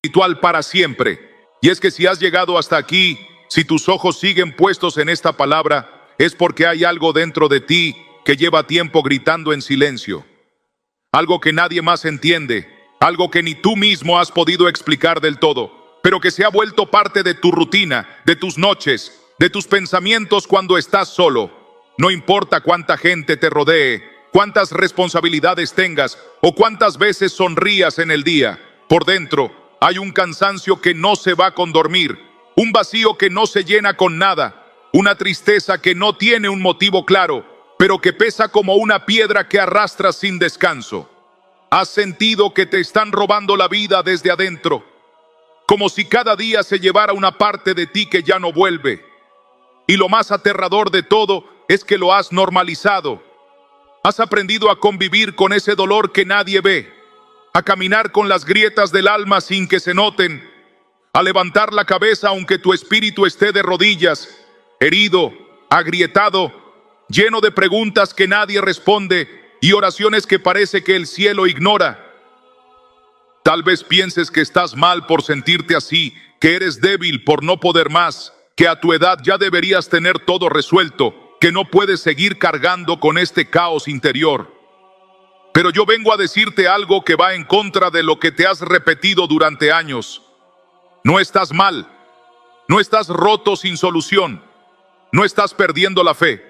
espiritual para siempre. Y es que si has llegado hasta aquí, si tus ojos siguen puestos en esta palabra, es porque hay algo dentro de ti que lleva tiempo gritando en silencio. Algo que nadie más entiende, algo que ni tú mismo has podido explicar del todo, pero que se ha vuelto parte de tu rutina, de tus noches, de tus pensamientos cuando estás solo. No importa cuánta gente te rodee, cuántas responsabilidades tengas o cuántas veces sonrías en el día, por dentro hay un cansancio que no se va con dormir, un vacío que no se llena con nada, una tristeza que no tiene un motivo claro, pero que pesa como una piedra que arrastras sin descanso. Has sentido que te están robando la vida desde adentro, como si cada día se llevara una parte de ti que ya no vuelve. Y lo más aterrador de todo es que lo has normalizado. Has aprendido a convivir con ese dolor que nadie ve, a caminar con las grietas del alma sin que se noten, a levantar la cabeza aunque tu espíritu esté de rodillas, herido, agrietado, lleno de preguntas que nadie responde y oraciones que parece que el cielo ignora. Tal vez pienses que estás mal por sentirte así, que eres débil por no poder más, que a tu edad ya deberías tener todo resuelto, que no puedes seguir cargando con este caos interior. Pero yo vengo a decirte algo que va en contra de lo que te has repetido durante años. No estás mal, no estás roto sin solución, no estás perdiendo la fe.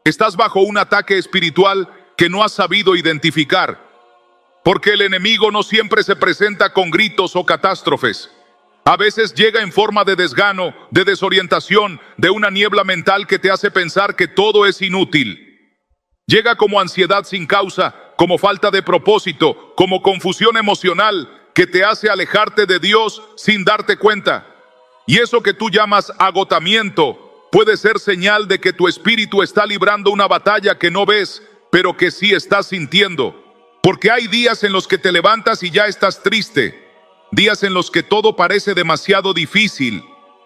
Estás bajo un ataque espiritual que no has sabido identificar, porque el enemigo no siempre se presenta con gritos o catástrofes. A veces llega en forma de desgano, de desorientación, de una niebla mental que te hace pensar que todo es inútil. Llega como ansiedad sin causa, como falta de propósito, como confusión emocional que te hace alejarte de Dios sin darte cuenta. Y eso que tú llamas agotamiento puede ser señal de que tu espíritu está librando una batalla que no ves, pero que sí estás sintiendo. Porque hay días en los que te levantas y ya estás triste. Días en los que todo parece demasiado difícil.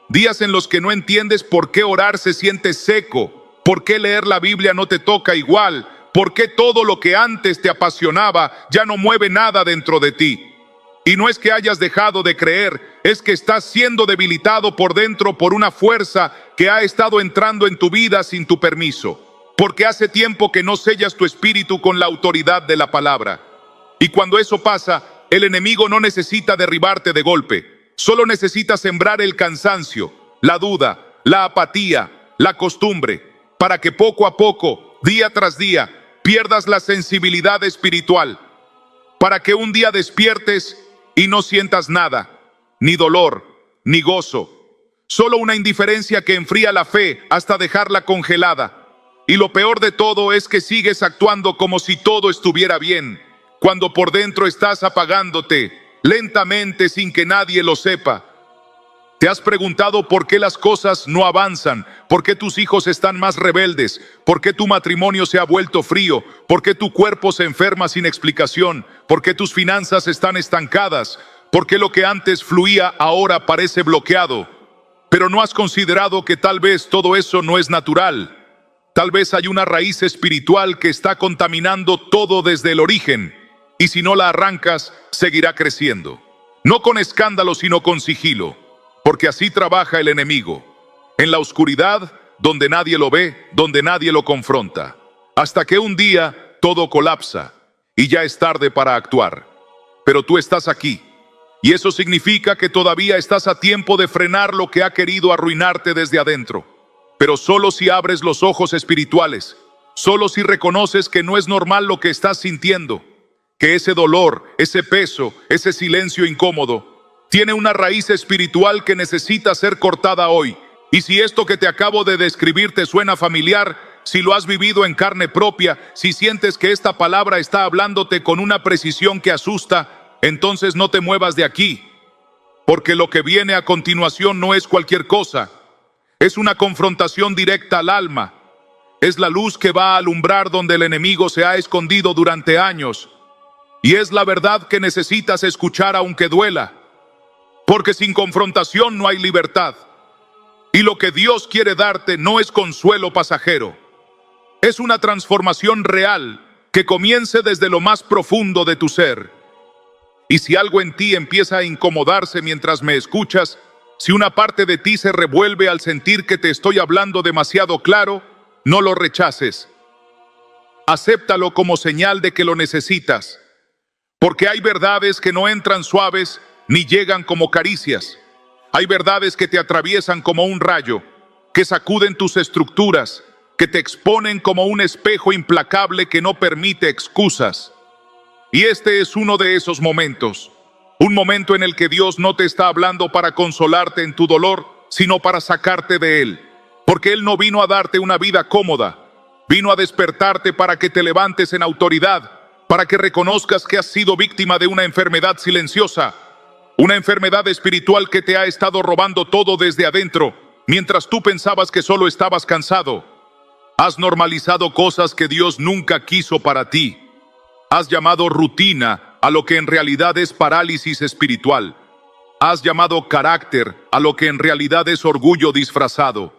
Días en los que no entiendes por qué orar se siente seco, por qué leer la Biblia no te toca igual, por qué todo lo que antes te apasionaba ya no mueve nada dentro de ti. Y no es que hayas dejado de creer, es que estás siendo debilitado por dentro por una fuerza que ha estado entrando en tu vida sin tu permiso. Porque hace tiempo que no sellas tu espíritu con la autoridad de la palabra. Y cuando eso pasa, el enemigo no necesita derribarte de golpe, solo necesita sembrar el cansancio, la duda, la apatía, la costumbre, para que poco a poco, día tras día, pierdas la sensibilidad espiritual, para que un día despiertes y no sientas nada, ni dolor, ni gozo, solo una indiferencia que enfría la fe hasta dejarla congelada. Y lo peor de todo es que sigues actuando como si todo estuviera bien, cuando por dentro estás apagándote, lentamente sin que nadie lo sepa. ¿Te has preguntado por qué las cosas no avanzan? ¿Por qué tus hijos están más rebeldes? ¿Por qué tu matrimonio se ha vuelto frío? ¿Por qué tu cuerpo se enferma sin explicación? ¿Por qué tus finanzas están estancadas? ¿Por qué lo que antes fluía ahora parece bloqueado? Pero no has considerado que tal vez todo eso no es natural. Tal vez hay una raíz espiritual que está contaminando todo desde el origen, y si no la arrancas, seguirá creciendo. No con escándalo, sino con sigilo, porque así trabaja el enemigo. En la oscuridad, donde nadie lo ve, donde nadie lo confronta, hasta que un día todo colapsa, y ya es tarde para actuar. Pero tú estás aquí, y eso significa que todavía estás a tiempo de frenar lo que ha querido arruinarte desde adentro. Pero solo si abres los ojos espirituales, solo si reconoces que no es normal lo que estás sintiendo, que ese dolor, ese peso, ese silencio incómodo, tiene una raíz espiritual que necesita ser cortada hoy. Y si esto que te acabo de describir te suena familiar, si lo has vivido en carne propia, si sientes que esta palabra está hablándote con una precisión que asusta, entonces no te muevas de aquí, porque lo que viene a continuación no es cualquier cosa. Es una confrontación directa al alma. Es la luz que va a alumbrar donde el enemigo se ha escondido durante años. Y es la verdad que necesitas escuchar aunque duela. Porque sin confrontación no hay libertad. Y lo que Dios quiere darte no es consuelo pasajero. Es una transformación real que comience desde lo más profundo de tu ser. Y si algo en ti empieza a incomodarse mientras me escuchas, si una parte de ti se revuelve al sentir que te estoy hablando demasiado claro, no lo rechaces. Acéptalo como señal de que lo necesitas. Porque hay verdades que no entran suaves ni llegan como caricias. Hay verdades que te atraviesan como un rayo, que sacuden tus estructuras, que te exponen como un espejo implacable que no permite excusas. Y este es uno de esos momentos. Un momento en el que Dios no te está hablando para consolarte en tu dolor, sino para sacarte de él. Porque Él no vino a darte una vida cómoda. Vino a despertarte para que te levantes en autoridad, para que reconozcas que has sido víctima de una enfermedad silenciosa, una enfermedad espiritual que te ha estado robando todo desde adentro, mientras tú pensabas que solo estabas cansado. Has normalizado cosas que Dios nunca quiso para ti. Has llamado rutina a lo que en realidad es parálisis espiritual. Has llamado carácter a lo que en realidad es orgullo disfrazado.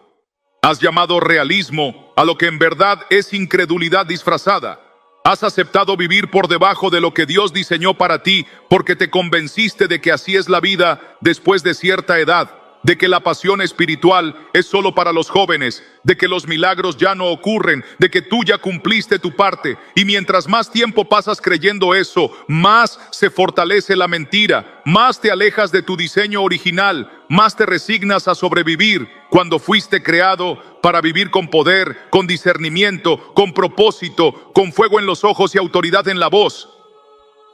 Has llamado realismo a lo que en verdad es incredulidad disfrazada. Has aceptado vivir por debajo de lo que Dios diseñó para ti porque te convenciste de que así es la vida después de cierta edad, de que la pasión espiritual es solo para los jóvenes, de que los milagros ya no ocurren, de que tú ya cumpliste tu parte. Y mientras más tiempo pasas creyendo eso, más se fortalece la mentira, más te alejas de tu diseño original, más te resignas a sobrevivir cuando fuiste creado para vivir con poder, con discernimiento, con propósito, con fuego en los ojos y autoridad en la voz.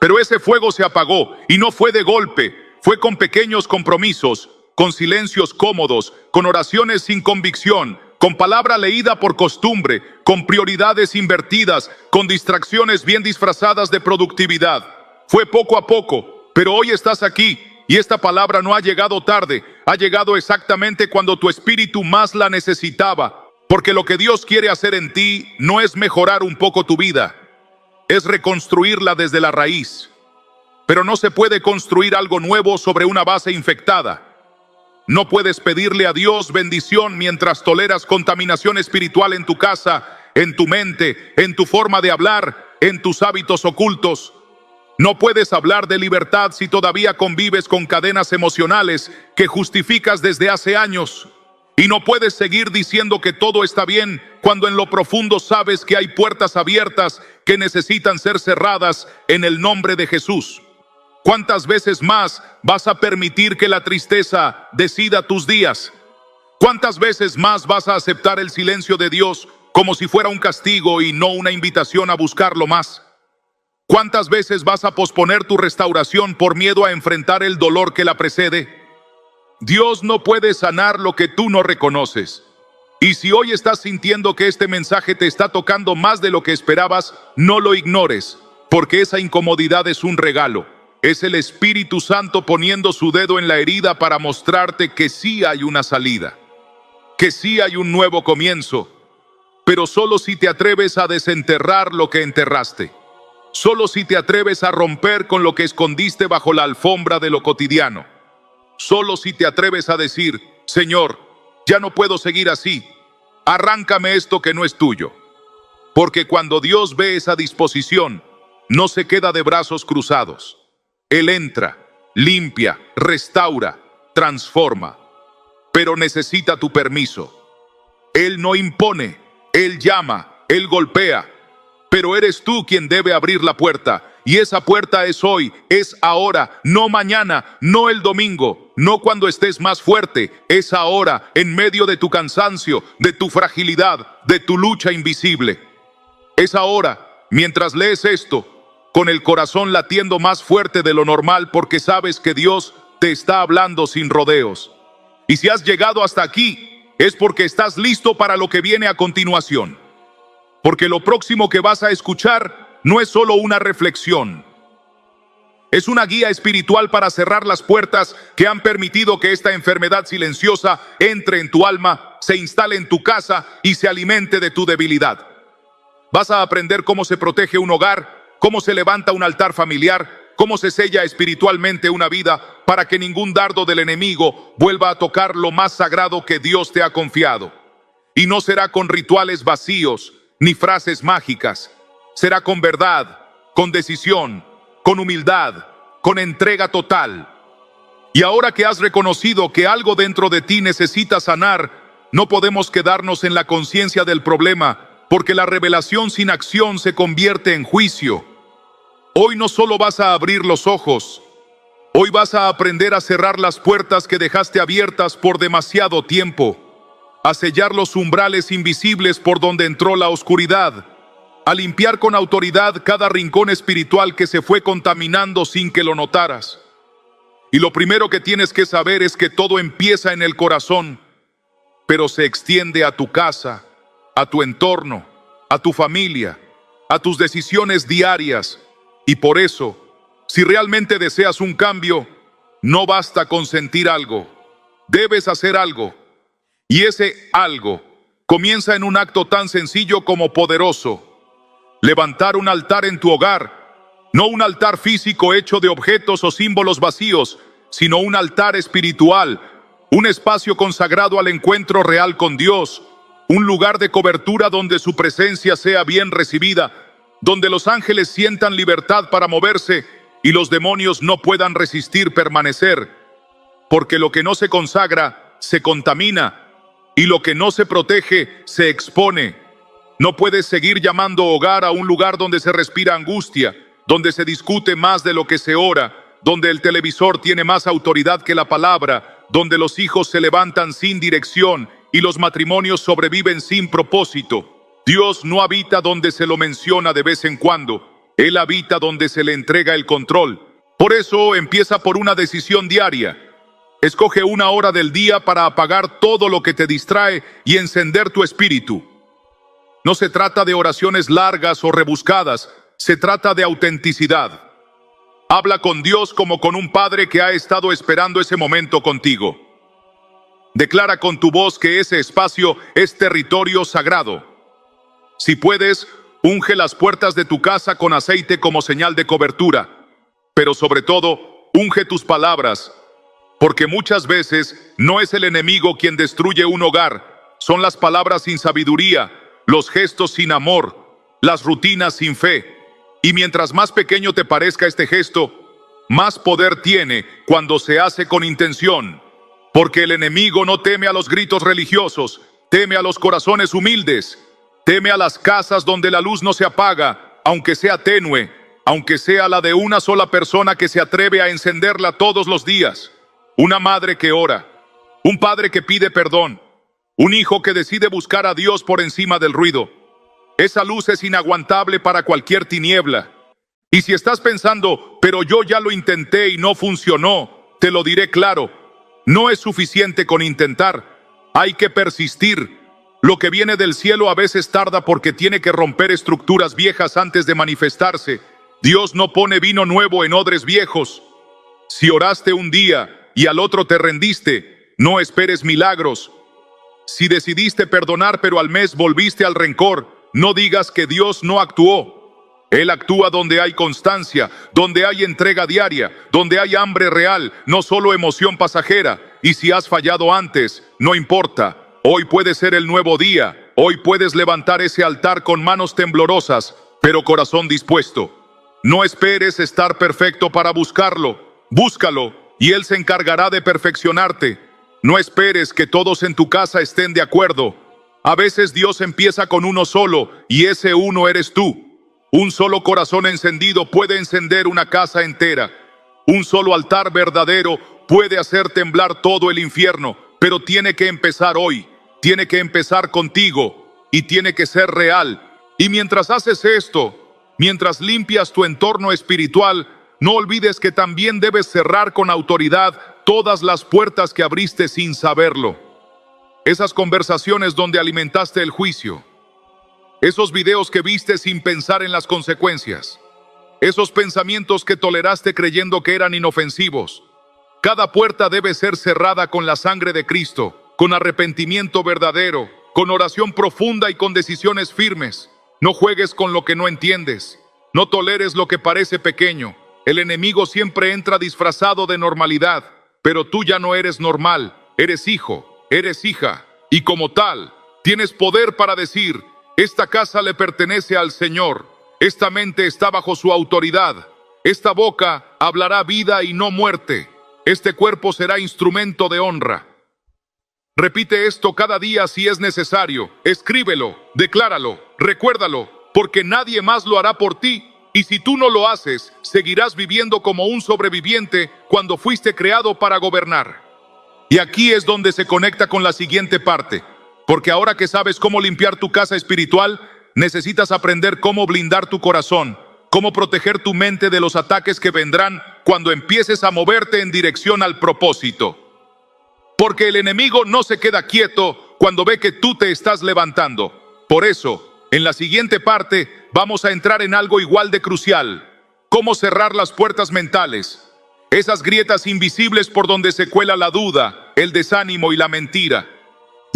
Pero ese fuego se apagó y no fue de golpe, fue con pequeños compromisos, con silencios cómodos, con oraciones sin convicción, con palabra leída por costumbre, con prioridades invertidas, con distracciones bien disfrazadas de productividad. Fue poco a poco, pero hoy estás aquí y esta palabra no ha llegado tarde, ha llegado exactamente cuando tu espíritu más la necesitaba, porque lo que Dios quiere hacer en ti no es mejorar un poco tu vida, es reconstruirla desde la raíz. Pero no se puede construir algo nuevo sobre una base infectada. No puedes pedirle a Dios bendición mientras toleras contaminación espiritual en tu casa, en tu mente, en tu forma de hablar, en tus hábitos ocultos. No puedes hablar de libertad si todavía convives con cadenas emocionales que justificas desde hace años. Y no puedes seguir diciendo que todo está bien cuando en lo profundo sabes que hay puertas abiertas que necesitan ser cerradas en el nombre de Jesús. ¿Cuántas veces más vas a permitir que la tristeza decida tus días? ¿Cuántas veces más vas a aceptar el silencio de Dios como si fuera un castigo y no una invitación a buscarlo más? ¿Cuántas veces vas a posponer tu restauración por miedo a enfrentar el dolor que la precede? Dios no puede sanar lo que tú no reconoces. Y si hoy estás sintiendo que este mensaje te está tocando más de lo que esperabas, no lo ignores, porque esa incomodidad es un regalo. Es el Espíritu Santo poniendo su dedo en la herida para mostrarte que sí hay una salida, que sí hay un nuevo comienzo, pero solo si te atreves a desenterrar lo que enterraste, solo si te atreves a romper con lo que escondiste bajo la alfombra de lo cotidiano, solo si te atreves a decir, Señor, ya no puedo seguir así, arráncame esto que no es tuyo. Porque cuando Dios ve esa disposición, no se queda de brazos cruzados. Él entra, limpia, restaura, transforma, pero necesita tu permiso. Él no impone, Él llama, Él golpea, pero eres tú quien debe abrir la puerta. Y esa puerta es hoy, es ahora, no mañana, no el domingo, no cuando estés más fuerte, es ahora, en medio de tu cansancio, de tu fragilidad, de tu lucha invisible. Es ahora, mientras lees esto, con el corazón latiendo más fuerte de lo normal porque sabes que Dios te está hablando sin rodeos. Y si has llegado hasta aquí, es porque estás listo para lo que viene a continuación. Porque lo próximo que vas a escuchar no es solo una reflexión. Es una guía espiritual para cerrar las puertas que han permitido que esta enfermedad silenciosa entre en tu alma, se instale en tu casa y se alimente de tu debilidad. Vas a aprender cómo se protege un hogar, cómo se levanta un altar familiar, cómo se sella espiritualmente una vida para que ningún dardo del enemigo vuelva a tocar lo más sagrado que Dios te ha confiado. Y no será con rituales vacíos ni frases mágicas. Será con verdad, con decisión, con humildad, con entrega total. Y ahora que has reconocido que algo dentro de ti necesita sanar, no podemos quedarnos en la conciencia del problema, porque la revelación sin acción se convierte en juicio. Hoy no solo vas a abrir los ojos, hoy vas a aprender a cerrar las puertas que dejaste abiertas por demasiado tiempo, a sellar los umbrales invisibles por donde entró la oscuridad, a limpiar con autoridad cada rincón espiritual que se fue contaminando sin que lo notaras. Y lo primero que tienes que saber es que todo empieza en el corazón, pero se extiende a tu casa, a tu entorno, a tu familia, a tus decisiones diarias. Y por eso, si realmente deseas un cambio, no basta con sentir algo, debes hacer algo. Y ese algo comienza en un acto tan sencillo como poderoso: levantar un altar en tu hogar, no un altar físico hecho de objetos o símbolos vacíos, sino un altar espiritual, un espacio consagrado al encuentro real con Dios, un lugar de cobertura donde su presencia sea bien recibida, donde los ángeles sientan libertad para moverse y los demonios no puedan resistir permanecer, porque lo que no se consagra se contamina y lo que no se protege se expone. No puedes seguir llamando hogar a un lugar donde se respira angustia, donde se discute más de lo que se ora, donde el televisor tiene más autoridad que la palabra, donde los hijos se levantan sin dirección y los matrimonios sobreviven sin propósito. Dios no habita donde se lo menciona de vez en cuando, Él habita donde se le entrega el control. Por eso empieza por una decisión diaria. Escoge una hora del día para apagar todo lo que te distrae y encender tu espíritu. No se trata de oraciones largas o rebuscadas, se trata de autenticidad. Habla con Dios como con un padre que ha estado esperando ese momento contigo. Declara con tu voz que ese espacio es territorio sagrado. Si puedes, unge las puertas de tu casa con aceite como señal de cobertura, pero sobre todo, unge tus palabras, porque muchas veces no es el enemigo quien destruye un hogar, son las palabras sin sabiduría, los gestos sin amor, las rutinas sin fe. Y mientras más pequeño te parezca este gesto, más poder tiene cuando se hace con intención. Porque el enemigo no teme a los gritos religiosos, teme a los corazones humildes, teme a las casas donde la luz no se apaga, aunque sea tenue, aunque sea la de una sola persona que se atreve a encenderla todos los días. Una madre que ora, un padre que pide perdón, un hijo que decide buscar a Dios por encima del ruido. Esa luz es inaguantable para cualquier tiniebla. Y si estás pensando, pero yo ya lo intenté y no funcionó, te lo diré claro, no es suficiente con intentar, hay que persistir. Lo que viene del cielo a veces tarda porque tiene que romper estructuras viejas antes de manifestarse. Dios no pone vino nuevo en odres viejos. Si oraste un día y al otro te rendiste, no esperes milagros. Si decidiste perdonar pero al mes volviste al rencor, no digas que Dios no actuó. Él actúa donde hay constancia, donde hay entrega diaria, donde hay hambre real, no solo emoción pasajera. Y si has fallado antes, no importa. Hoy puede ser el nuevo día. Hoy puedes levantar ese altar con manos temblorosas, pero corazón dispuesto. No esperes estar perfecto para buscarlo. Búscalo y Él se encargará de perfeccionarte. No esperes que todos en tu casa estén de acuerdo. A veces Dios empieza con uno solo y ese uno eres tú. Un solo corazón encendido puede encender una casa entera. Un solo altar verdadero puede hacer temblar todo el infierno, pero tiene que empezar hoy. Tiene que empezar contigo y tiene que ser real. Y mientras haces esto, mientras limpias tu entorno espiritual, no olvides que también debes cerrar con autoridad todas las puertas que abriste sin saberlo. Esas conversaciones donde alimentaste el juicio. Esos videos que viste sin pensar en las consecuencias. Esos pensamientos que toleraste creyendo que eran inofensivos. Cada puerta debe ser cerrada con la sangre de Cristo, con arrepentimiento verdadero, con oración profunda y con decisiones firmes. No juegues con lo que no entiendes. No toleres lo que parece pequeño. El enemigo siempre entra disfrazado de normalidad, pero tú ya no eres normal. Eres hijo. Eres hija, y como tal, tienes poder para decir, esta casa le pertenece al Señor, esta mente está bajo su autoridad, Esta boca hablará vida y no muerte. Este cuerpo será instrumento de honra. Repite esto cada día si es necesario. Escríbelo, decláralo, recuérdalo, porque nadie más lo hará por ti. Y si tú no lo haces, seguirás viviendo como un sobreviviente cuando fuiste creado para gobernar. Y aquí es donde se conecta con la siguiente parte. Porque ahora que sabes cómo limpiar tu casa espiritual, necesitas aprender cómo blindar tu corazón, cómo proteger tu mente de los ataques que vendrán cuando empieces a moverte en dirección al propósito. Porque el enemigo no se queda quieto cuando ve que tú te estás levantando. Por eso, en la siguiente parte, vamos a entrar en algo igual de crucial. Cómo cerrar las puertas mentales. Esas grietas invisibles por donde se cuela la duda, el desánimo y la mentira.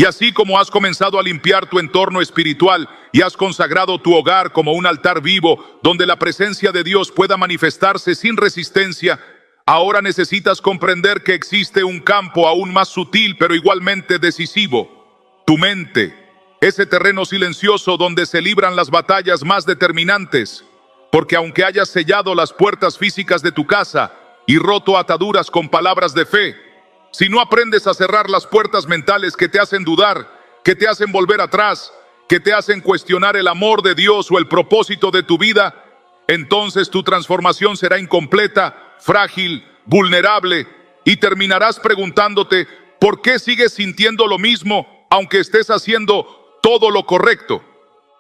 Y así como has comenzado a limpiar tu entorno espiritual y has consagrado tu hogar como un altar vivo donde la presencia de Dios pueda manifestarse sin resistencia, ahora necesitas comprender que existe un campo aún más sutil pero igualmente decisivo. Tu mente, ese terreno silencioso donde se libran las batallas más determinantes. Porque aunque hayas sellado las puertas físicas de tu casa y roto ataduras con palabras de fe, si no aprendes a cerrar las puertas mentales que te hacen dudar, que te hacen volver atrás, que te hacen cuestionar el amor de Dios o el propósito de tu vida, entonces tu transformación será incompleta, frágil, vulnerable, y terminarás preguntándote ¿por qué sigues sintiendo lo mismo aunque estés haciendo todo lo correcto?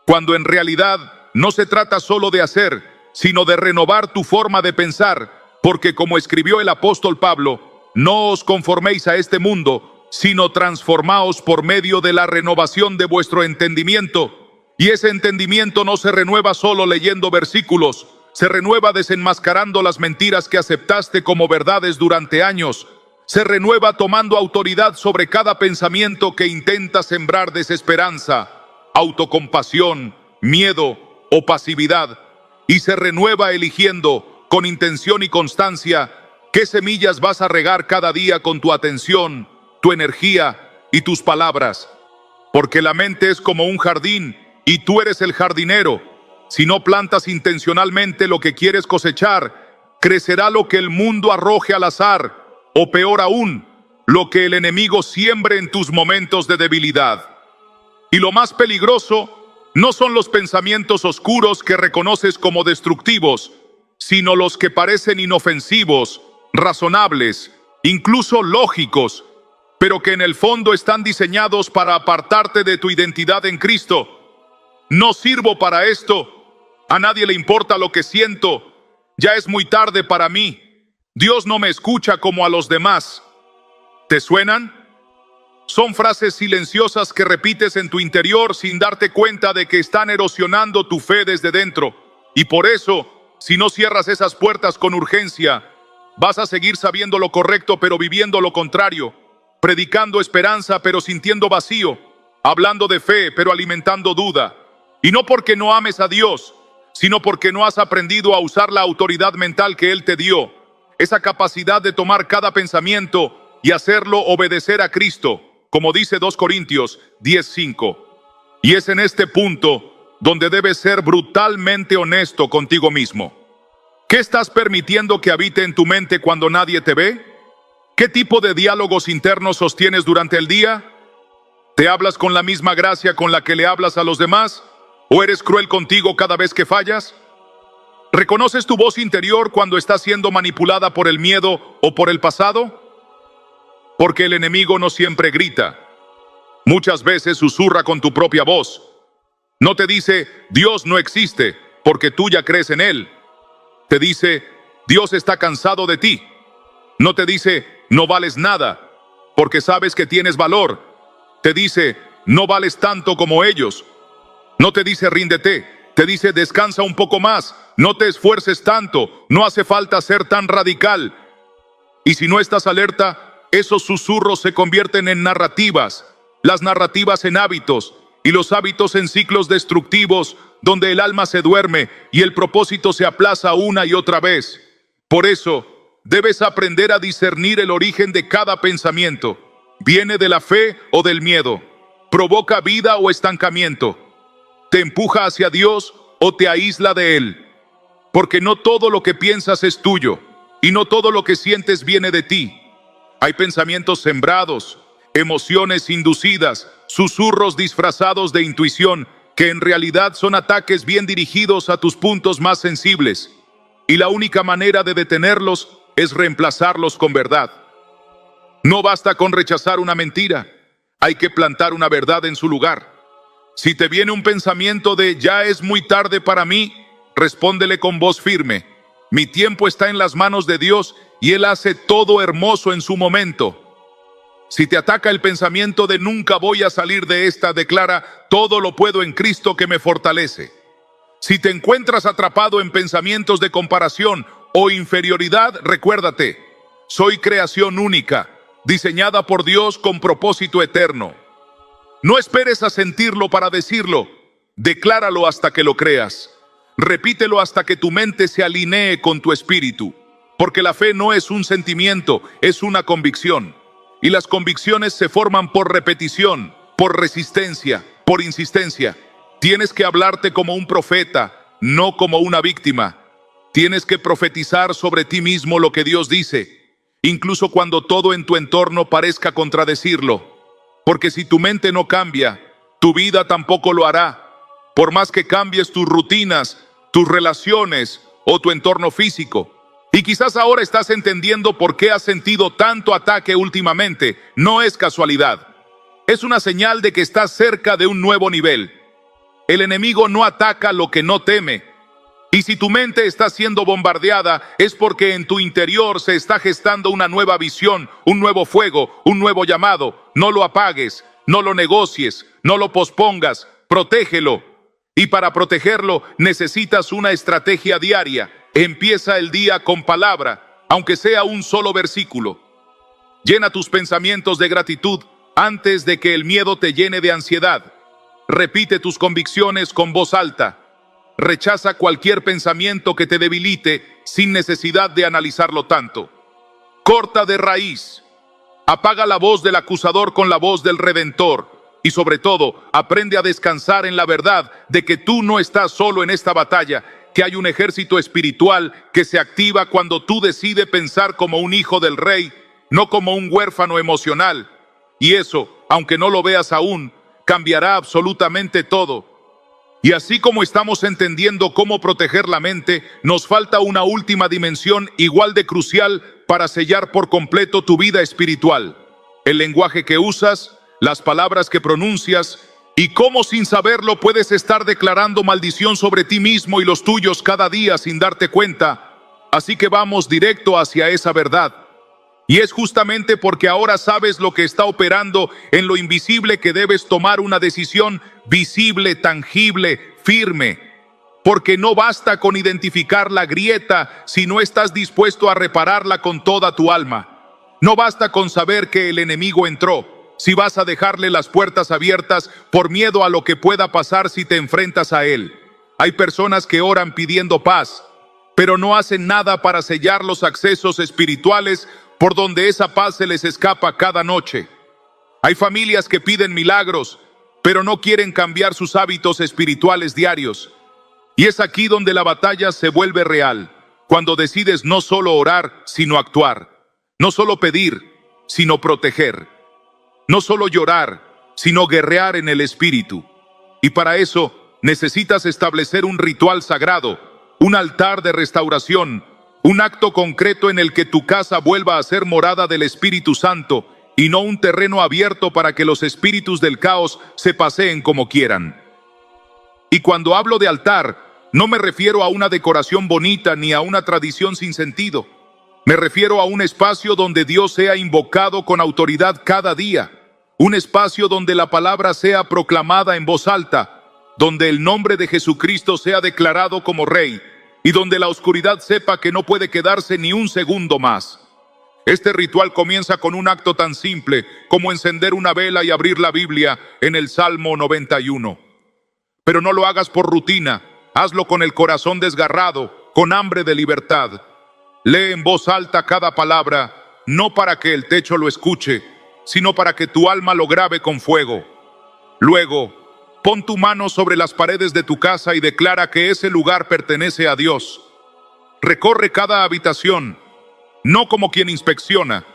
Cuando en realidad no se trata solo de hacer, sino de renovar tu forma de pensar, porque como escribió el apóstol Pablo, no os conforméis a este mundo, sino transformaos por medio de la renovación de vuestro entendimiento. Y ese entendimiento no se renueva solo leyendo versículos, se renueva desenmascarando las mentiras que aceptaste como verdades durante años. Se renueva tomando autoridad sobre cada pensamiento que intenta sembrar desesperanza, autocompasión, miedo o pasividad. Y se renueva eligiendo, con intención y constancia, qué semillas vas a regar cada día con tu atención, tu energía y tus palabras. Porque la mente es como un jardín y tú eres el jardinero. Si no plantas intencionalmente lo que quieres cosechar, crecerá lo que el mundo arroje al azar, o peor aún, lo que el enemigo siembre en tus momentos de debilidad. Y lo más peligroso no son los pensamientos oscuros que reconoces como destructivos, sino los que parecen inofensivos, razonables, incluso lógicos, pero que en el fondo están diseñados para apartarte de tu identidad en Cristo. No sirvo para esto. A nadie le importa lo que siento. Ya es muy tarde para mí. Dios no me escucha como a los demás. ¿Te suenan? Son frases silenciosas que repites en tu interior sin darte cuenta de que están erosionando tu fe desde dentro. Y por eso, si no cierras esas puertas con urgencia, vas a seguir sabiendo lo correcto pero viviendo lo contrario, predicando esperanza pero sintiendo vacío, hablando de fe pero alimentando duda. Y no porque no ames a Dios, sino porque no has aprendido a usar la autoridad mental que Él te dio, esa capacidad de tomar cada pensamiento y hacerlo obedecer a Cristo, como dice 2 Corintios 10:5. Y es en este punto donde debes ser brutalmente honesto contigo mismo. ¿Qué estás permitiendo que habite en tu mente cuando nadie te ve? ¿Qué tipo de diálogos internos sostienes durante el día? ¿Te hablas con la misma gracia con la que le hablas a los demás? ¿O eres cruel contigo cada vez que fallas? ¿Reconoces tu voz interior cuando estás siendo manipulada por el miedo o por el pasado? Porque el enemigo no siempre grita. Muchas veces susurra con tu propia voz. No te dice, Dios no existe, porque tú ya crees en Él. Te dice, Dios está cansado de ti. No te dice, no vales nada, porque sabes que tienes valor. Te dice, no vales tanto como ellos. No te dice, ríndete. Te dice, descansa un poco más. No te esfuerces tanto. No hace falta ser tan radical. Y si no estás alerta, esos susurros se convierten en narrativas. Las narrativas en hábitos. Y los hábitos en ciclos destructivos, donde el alma se duerme y el propósito se aplaza una y otra vez. Por eso, debes aprender a discernir el origen de cada pensamiento. ¿Viene de la fe o del miedo? ¿Provoca vida o estancamiento? ¿Te empuja hacia Dios o te aísla de Él? porque no todo lo que piensas es tuyo, y no todo lo que sientes viene de ti. Hay pensamientos sembrados, emociones inducidas, susurros disfrazados de intuición, que en realidad son ataques bien dirigidos a tus puntos más sensibles. Y la única manera de detenerlos es reemplazarlos con verdad. No basta con rechazar una mentira, hay que plantar una verdad en su lugar. Si te viene un pensamiento de ya es muy tarde para mí, respóndele con voz firme: mi tiempo está en las manos de Dios y Él hace todo hermoso en su momento. Si te ataca el pensamiento de nunca voy a salir de esta, declara: todo lo puedo en Cristo que me fortalece. Si te encuentras atrapado en pensamientos de comparación o inferioridad, recuérdate: soy creación única, diseñada por Dios con propósito eterno. No esperes a sentirlo para decirlo, decláralo hasta que lo creas. Repítelo hasta que tu mente se alinee con tu espíritu, porque la fe no es un sentimiento, es una convicción. Y las convicciones se forman por repetición, por resistencia, por insistencia. Tienes que hablarte como un profeta, no como una víctima. Tienes que profetizar sobre ti mismo lo que Dios dice, incluso cuando todo en tu entorno parezca contradecirlo. Porque si tu mente no cambia, tu vida tampoco lo hará. Por más que cambies tus rutinas, tus relaciones o tu entorno físico. Y quizás ahora estás entendiendo por qué has sentido tanto ataque últimamente. No es casualidad. Es una señal de que estás cerca de un nuevo nivel. El enemigo no ataca lo que no teme. Y si tu mente está siendo bombardeada, es porque en tu interior se está gestando una nueva visión, un nuevo fuego, un nuevo llamado. No lo apagues, no lo negocies, no lo pospongas, protégelo. Y para protegerlo necesitas una estrategia diaria. Empieza el día con palabra, aunque sea un solo versículo. Llena tus pensamientos de gratitud antes de que el miedo te llene de ansiedad. Repite tus convicciones con voz alta. Rechaza cualquier pensamiento que te debilite sin necesidad de analizarlo tanto. Corta de raíz. Apaga la voz del acusador con la voz del Redentor. Y sobre todo, aprende a descansar en la verdad de que tú no estás solo en esta batalla, que hay un ejército espiritual que se activa cuando tú decides pensar como un hijo del rey, no como un huérfano emocional. Y eso, aunque no lo veas aún, cambiará absolutamente todo. Y así como estamos entendiendo cómo proteger la mente, nos falta una última dimensión igual de crucial para sellar por completo tu vida espiritual. El lenguaje que usas, las palabras que pronuncias, y cómo sin saberlo puedes estar declarando maldición sobre ti mismo y los tuyos cada día sin darte cuenta. Así que vamos directo hacia esa verdad. Y es justamente porque ahora sabes lo que está operando en lo invisible que debes tomar una decisión visible, tangible, firme. Porque no basta con identificar la grieta si no estás dispuesto a repararla con toda tu alma. No basta con saber que el enemigo entró, si vas a dejarle las puertas abiertas por miedo a lo que pueda pasar si te enfrentas a él. Hay personas que oran pidiendo paz, pero no hacen nada para sellar los accesos espirituales por donde esa paz se les escapa cada noche. Hay familias que piden milagros, pero no quieren cambiar sus hábitos espirituales diarios. Y es aquí donde la batalla se vuelve real, cuando decides no solo orar, sino actuar. No solo pedir, sino proteger. No solo llorar, sino guerrear en el espíritu. Y para eso necesitas establecer un ritual sagrado, un altar de restauración, un acto concreto en el que tu casa vuelva a ser morada del Espíritu Santo y no un terreno abierto para que los espíritus del caos se paseen como quieran. Y cuando hablo de altar, no me refiero a una decoración bonita ni a una tradición sin sentido. Me refiero a un espacio donde Dios sea invocado con autoridad cada día. Un espacio donde la palabra sea proclamada en voz alta, donde el nombre de Jesucristo sea declarado como Rey, y donde la oscuridad sepa que no puede quedarse ni un segundo más. Este ritual comienza con un acto tan simple como encender una vela y abrir la Biblia en el Salmo 91. Pero no lo hagas por rutina, hazlo con el corazón desgarrado, con hambre de libertad. Lee en voz alta cada palabra, no para que el techo lo escuche, sino para que tu alma lo grabe con fuego. Luego, pon tu mano sobre las paredes de tu casa y declara que ese lugar pertenece a Dios. Recorre cada habitación, no como quien inspecciona,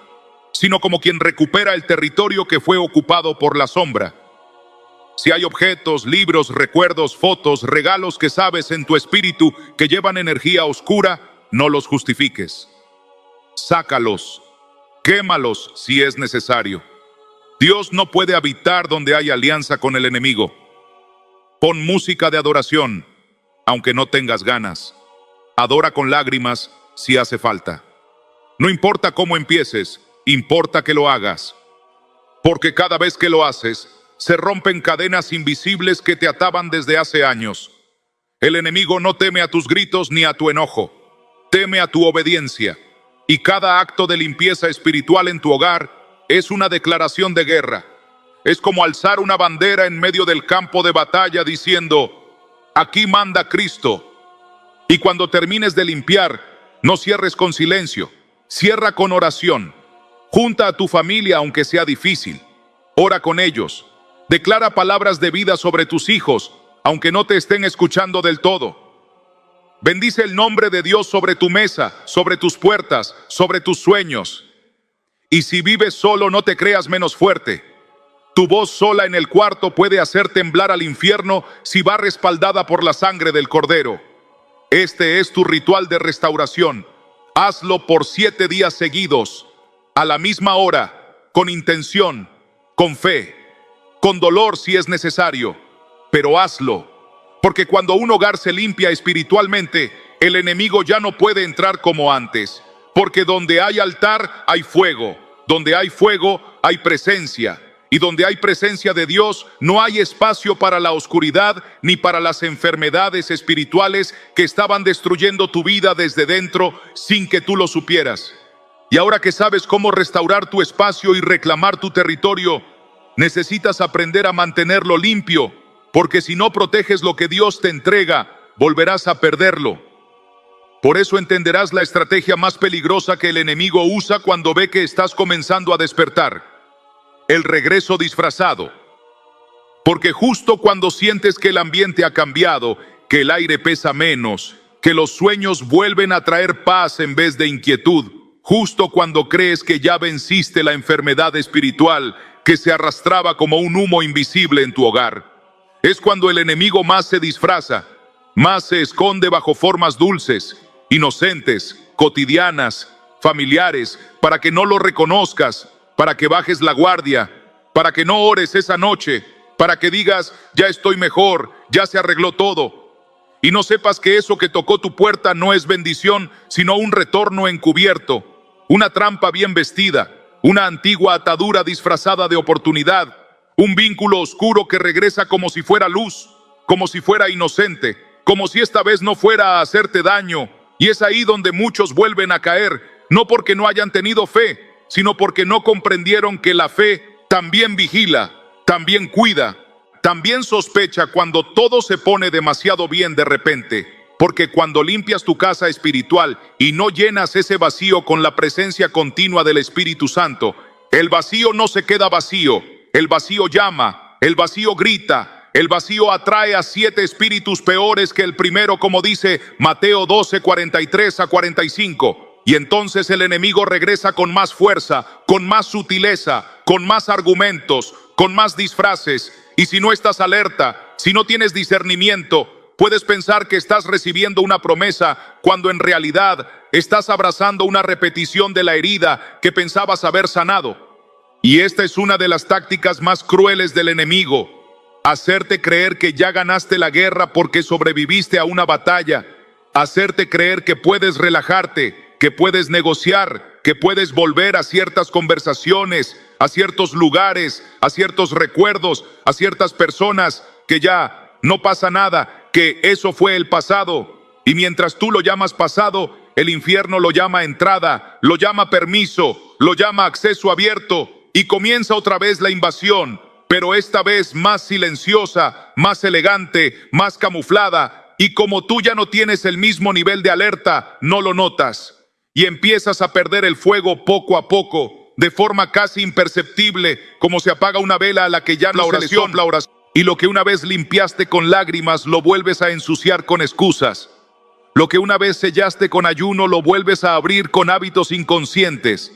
sino como quien recupera el territorio que fue ocupado por la sombra. Si hay objetos, libros, recuerdos, fotos, regalos que sabes en tu espíritu que llevan energía oscura, no los justifiques. Sácalos, quémalos si es necesario. Dios no puede habitar donde hay alianza con el enemigo. Pon música de adoración, aunque no tengas ganas. Adora con lágrimas si hace falta. No importa cómo empieces, importa que lo hagas. Porque cada vez que lo haces, se rompen cadenas invisibles que te ataban desde hace años. El enemigo no teme a tus gritos ni a tu enojo. Teme a tu obediencia. Y cada acto de limpieza espiritual en tu hogar es una declaración de guerra. Es como alzar una bandera en medio del campo de batalla diciendo: aquí manda Cristo. Y cuando termines de limpiar, no cierres con silencio, cierra con oración. Junta a tu familia aunque sea difícil. Ora con ellos. Declara palabras de vida sobre tus hijos, aunque no te estén escuchando del todo. Bendice el nombre de Dios sobre tu mesa, sobre tus puertas, sobre tus sueños. Y si vives solo, no te creas menos fuerte. Tu voz sola en el cuarto puede hacer temblar al infierno si va respaldada por la sangre del Cordero. Este es tu ritual de restauración. Hazlo por 7 días seguidos, a la misma hora, con intención, con fe, con dolor si es necesario, pero hazlo. Porque cuando un hogar se limpia espiritualmente, el enemigo ya no puede entrar como antes. Porque donde hay altar, hay fuego. Donde hay fuego, hay presencia. Y donde hay presencia de Dios, no hay espacio para la oscuridad ni para las enfermedades espirituales que estaban destruyendo tu vida desde dentro sin que tú lo supieras. Y ahora que sabes cómo restaurar tu espacio y reclamar tu territorio, necesitas aprender a mantenerlo limpio, porque si no proteges lo que Dios te entrega, volverás a perderlo. Por eso entenderás la estrategia más peligrosa que el enemigo usa cuando ve que estás comenzando a despertar: el regreso disfrazado. Porque justo cuando sientes que el ambiente ha cambiado, que el aire pesa menos, que los sueños vuelven a traer paz en vez de inquietud, justo cuando crees que ya venciste la enfermedad espiritual que se arrastraba como un humo invisible en tu hogar, es cuando el enemigo más se disfraza, más se esconde bajo formas dulces, inocentes, cotidianas, familiares, para que no lo reconozcas, para que bajes la guardia, para que no ores esa noche, para que digas: ya estoy mejor, ya se arregló todo. Y no sepas que eso que tocó tu puerta no es bendición, sino un retorno encubierto, una trampa bien vestida, una antigua atadura disfrazada de oportunidad, un vínculo oscuro que regresa como si fuera luz, como si fuera inocente, como si esta vez no fuera a hacerte daño. Y es ahí donde muchos vuelven a caer, no porque no hayan tenido fe, sino porque no comprendieron que la fe también vigila, también cuida, también sospecha cuando todo se pone demasiado bien de repente. Porque cuando limpias tu casa espiritual y no llenas ese vacío con la presencia continua del Espíritu Santo, el vacío no se queda vacío, el vacío llama, el vacío grita, el vacío atrae a 7 espíritus peores que el primero, como dice Mateo 12, 43 a 45. Y entonces el enemigo regresa con más fuerza, con más sutileza, con más argumentos, con más disfraces. Y si no estás alerta, si no tienes discernimiento, puedes pensar que estás recibiendo una promesa cuando en realidad estás abrazando una repetición de la herida que pensabas haber sanado. Y esta es una de las tácticas más crueles del enemigo: hacerte creer que ya ganaste la guerra porque sobreviviste a una batalla, hacerte creer que puedes relajarte, que puedes negociar, que puedes volver a ciertas conversaciones, a ciertos lugares, a ciertos recuerdos, a ciertas personas, que ya no pasa nada, que eso fue el pasado. Y mientras tú lo llamas pasado, el infierno lo llama entrada, lo llama permiso, lo llama acceso abierto, y comienza otra vez la invasión, pero esta vez más silenciosa, más elegante, más camuflada. Y como tú ya no tienes el mismo nivel de alerta, no lo notas. Y empiezas a perder el fuego poco a poco, de forma casi imperceptible, como se apaga una vela a la que ya no se le sopla oración. Y lo que una vez limpiaste con lágrimas, lo vuelves a ensuciar con excusas. Lo que una vez sellaste con ayuno lo vuelves a abrir con hábitos inconscientes.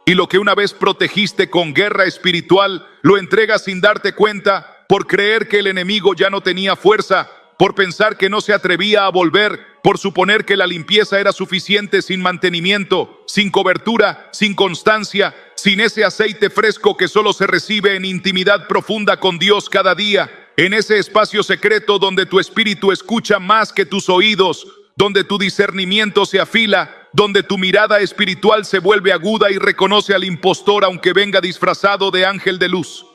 Y lo que una vez protegiste con guerra espiritual lo entregas sin darte cuenta por creer que el enemigo ya no tenía fuerza, por pensar que no se atrevía a volver, por suponer que la limpieza era suficiente sin mantenimiento, sin cobertura, sin constancia, sin ese aceite fresco que solo se recibe en intimidad profunda con Dios cada día, en ese espacio secreto donde tu espíritu escucha más que tus oídos, donde tu discernimiento se afila, donde tu mirada espiritual se vuelve aguda y reconoce al impostor aunque venga disfrazado de ángel de luz.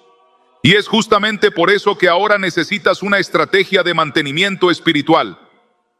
Y es justamente por eso que ahora necesitas una estrategia de mantenimiento espiritual,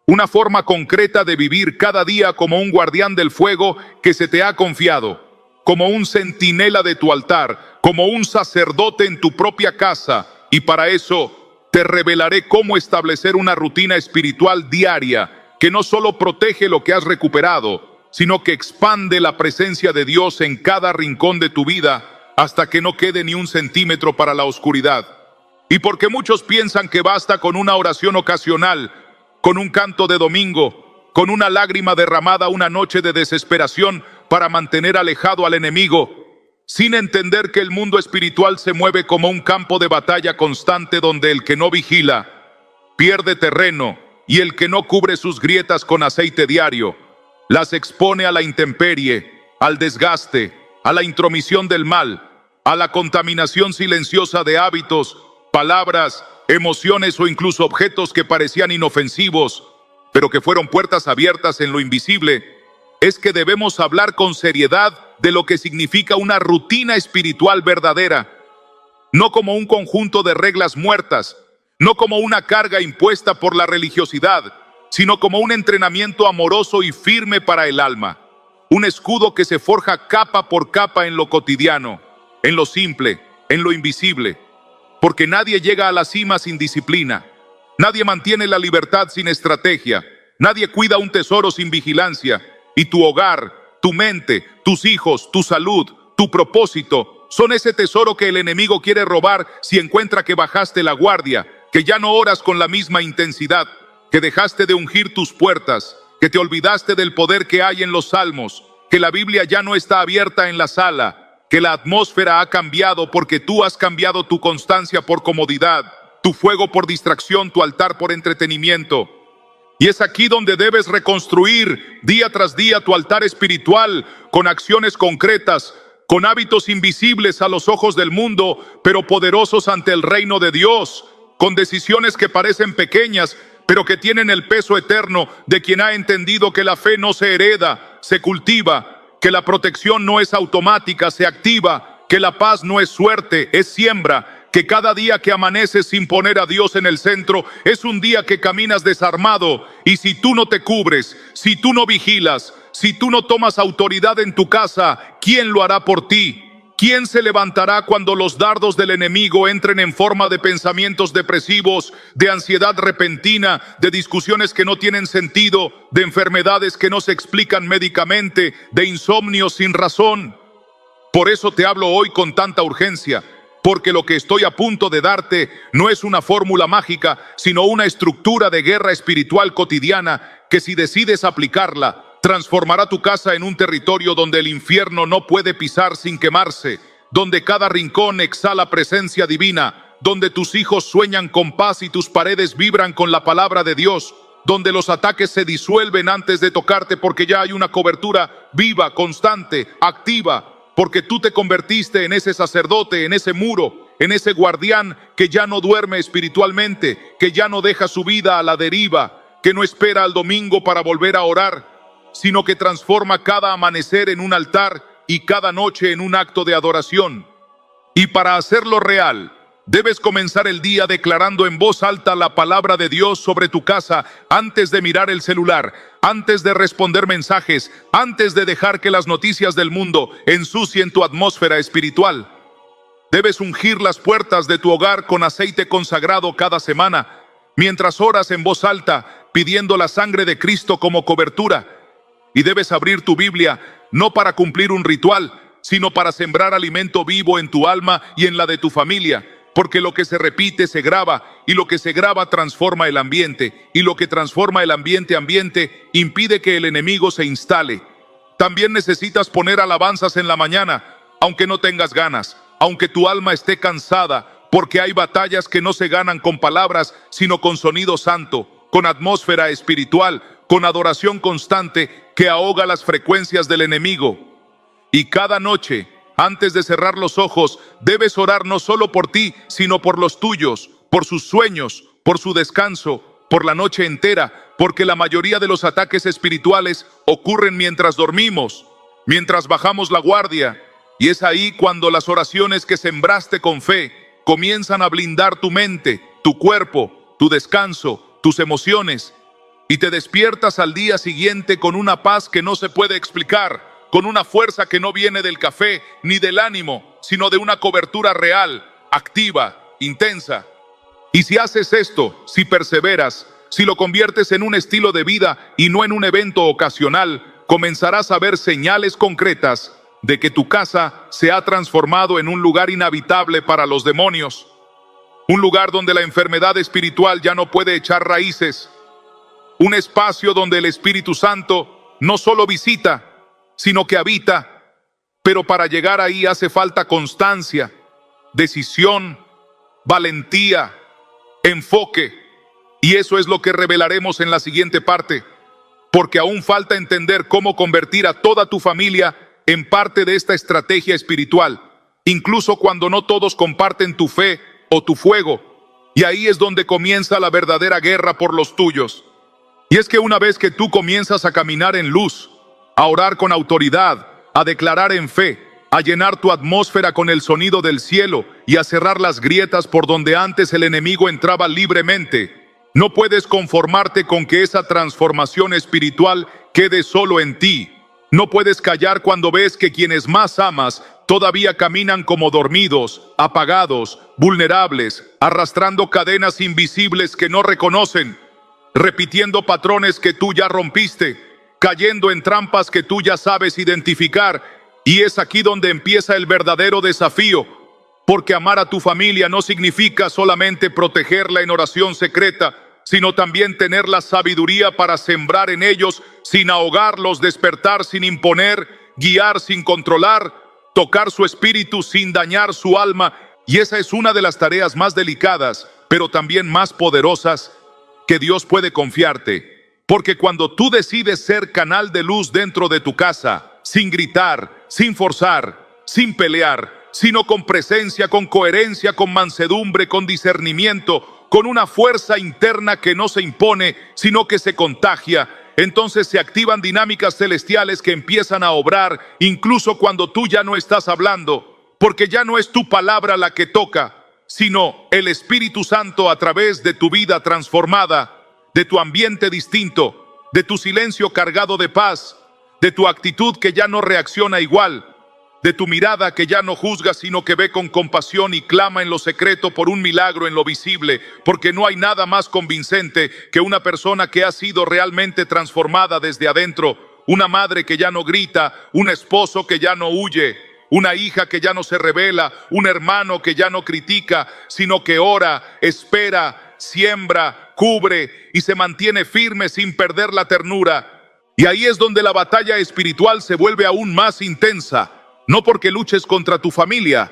una forma concreta de vivir cada día como un guardián del fuego que se te ha confiado, como un centinela de tu altar, como un sacerdote en tu propia casa. Y para eso te revelaré cómo establecer una rutina espiritual diaria que no solo protege lo que has recuperado, sino que expande la presencia de Dios en cada rincón de tu vida hasta que no quede ni un centímetro para la oscuridad. Y porque muchos piensan que basta con una oración ocasional, con un canto de domingo, con una lágrima derramada una noche de desesperación para mantener alejado al enemigo, sin entender que el mundo espiritual se mueve como un campo de batalla constante donde el que no vigila pierde terreno y el que no cubre sus grietas con aceite diario las expone a la intemperie, al desgaste, a la intromisión del mal, a la contaminación silenciosa de hábitos, palabras, emociones o incluso objetos que parecían inofensivos, pero que fueron puertas abiertas en lo invisible. Es que debemos hablar con seriedad de lo que significa una rutina espiritual verdadera, no como un conjunto de reglas muertas, no como una carga impuesta por la religiosidad, sino como un entrenamiento amoroso y firme para el alma, un escudo que se forja capa por capa en lo cotidiano, en lo simple, en lo invisible, porque nadie llega a la cima sin disciplina, nadie mantiene la libertad sin estrategia, nadie cuida un tesoro sin vigilancia, y tu hogar, tu mente, tus hijos, tu salud, tu propósito, son ese tesoro que el enemigo quiere robar si encuentra que bajaste la guardia, que ya no oras con la misma intensidad, que dejaste de ungir tus puertas, que te olvidaste del poder que hay en los salmos, que la Biblia ya no está abierta en la sala, que la atmósfera ha cambiado porque tú has cambiado tu constancia por comodidad, tu fuego por distracción, tu altar por entretenimiento. Y es aquí donde debes reconstruir día tras día tu altar espiritual con acciones concretas, con hábitos invisibles a los ojos del mundo, pero poderosos ante el reino de Dios, con decisiones que parecen pequeñas, pero que tienen el peso eterno de quien ha entendido que la fe no se hereda, se cultiva, que la protección no es automática, se activa, que la paz no es suerte, es siembra, que cada día que amaneces sin poner a Dios en el centro es un día que caminas desarmado. Y si tú no te cubres, si tú no vigilas, si tú no tomas autoridad en tu casa, ¿quién lo hará por ti? ¿Quién se levantará cuando los dardos del enemigo entren en forma de pensamientos depresivos, de ansiedad repentina, de discusiones que no tienen sentido, de enfermedades que no se explican médicamente, de insomnio sin razón? Por eso te hablo hoy con tanta urgencia, porque lo que estoy a punto de darte no es una fórmula mágica, sino una estructura de guerra espiritual cotidiana que, si decides aplicarla, transformará tu casa en un territorio donde el infierno no puede pisar sin quemarse, donde cada rincón exhala presencia divina, donde tus hijos sueñan con paz y tus paredes vibran con la palabra de Dios, donde los ataques se disuelven antes de tocarte porque ya hay una cobertura viva, constante, activa, porque tú te convertiste en ese sacerdote, en ese muro, en ese guardián que ya no duerme espiritualmente, que ya no deja su vida a la deriva, que no espera al domingo para volver a orar, sino que transforma cada amanecer en un altar y cada noche en un acto de adoración. Y para hacerlo real, debes comenzar el día declarando en voz alta la palabra de Dios sobre tu casa antes de mirar el celular, antes de responder mensajes, antes de dejar que las noticias del mundo ensucien tu atmósfera espiritual. Debes ungir las puertas de tu hogar con aceite consagrado cada semana, mientras oras en voz alta, pidiendo la sangre de Cristo como cobertura. Y debes abrir tu Biblia no para cumplir un ritual, sino para sembrar alimento vivo en tu alma y en la de tu familia, porque lo que se repite se graba, y lo que se graba transforma el ambiente, y lo que transforma el ambiente impide que el enemigo se instale. También necesitas poner alabanzas en la mañana, aunque no tengas ganas, aunque tu alma esté cansada, porque hay batallas que no se ganan con palabras, sino con sonido santo, con atmósfera espiritual, con adoración constante que ahoga las frecuencias del enemigo. Y cada noche, antes de cerrar los ojos, debes orar no solo por ti, sino por los tuyos, por sus sueños, por su descanso, por la noche entera, porque la mayoría de los ataques espirituales ocurren mientras dormimos, mientras bajamos la guardia, y es ahí cuando las oraciones que sembraste con fe comienzan a blindar tu mente, tu cuerpo, tu descanso, tus emociones, y te despiertas al día siguiente con una paz que no se puede explicar, con una fuerza que no viene del café ni del ánimo, sino de una cobertura real, activa, intensa. Y si haces esto, si perseveras, si lo conviertes en un estilo de vida y no en un evento ocasional, comenzarás a ver señales concretas de que tu casa se ha transformado en un lugar inhabitable para los demonios, un lugar donde la enfermedad espiritual ya no puede echar raíces, un espacio donde el Espíritu Santo no solo visita, sino que habita, pero para llegar ahí hace falta constancia, decisión, valentía, enfoque, y eso es lo que revelaremos en la siguiente parte, porque aún falta entender cómo convertir a toda tu familia en parte de esta estrategia espiritual, incluso cuando no todos comparten tu fe o tu fuego, y ahí es donde comienza la verdadera guerra por los tuyos. Y es que una vez que tú comienzas a caminar en luz, a orar con autoridad, a declarar en fe, a llenar tu atmósfera con el sonido del cielo y a cerrar las grietas por donde antes el enemigo entraba libremente, no puedes conformarte con que esa transformación espiritual quede solo en ti. No puedes callar cuando ves que quienes más amas todavía caminan como dormidos, apagados, vulnerables, arrastrando cadenas invisibles que no reconocen, repitiendo patrones que tú ya rompiste, cayendo en trampas que tú ya sabes identificar. Y es aquí donde empieza el verdadero desafío, porque amar a tu familia no significa solamente protegerla en oración secreta, sino también tener la sabiduría para sembrar en ellos sin ahogarlos, despertar sin imponer, guiar sin controlar, tocar su espíritu sin dañar su alma. Y esa es una de las tareas más delicadas, pero también más poderosas que Dios puede confiarte. Porque cuando tú decides ser canal de luz dentro de tu casa, sin gritar, sin forzar, sin pelear, sino con presencia, con coherencia, con mansedumbre, con discernimiento, con una fuerza interna que no se impone, sino que se contagia, entonces se activan dinámicas celestiales que empiezan a obrar, incluso cuando tú ya no estás hablando, porque ya no es tu palabra la que toca, sino el Espíritu Santo a través de tu vida transformada, de tu ambiente distinto, de tu silencio cargado de paz, de tu actitud que ya no reacciona igual, de tu mirada que ya no juzga sino que ve con compasión y clama en lo secreto por un milagro en lo visible, porque no hay nada más convincente que una persona que ha sido realmente transformada desde adentro, una madre que ya no grita, un esposo que ya no huye, una hija que ya no se revela, un hermano que ya no critica, sino que ora, espera, siembra, cubre y se mantiene firme sin perder la ternura. Y ahí es donde la batalla espiritual se vuelve aún más intensa, no porque luches contra tu familia,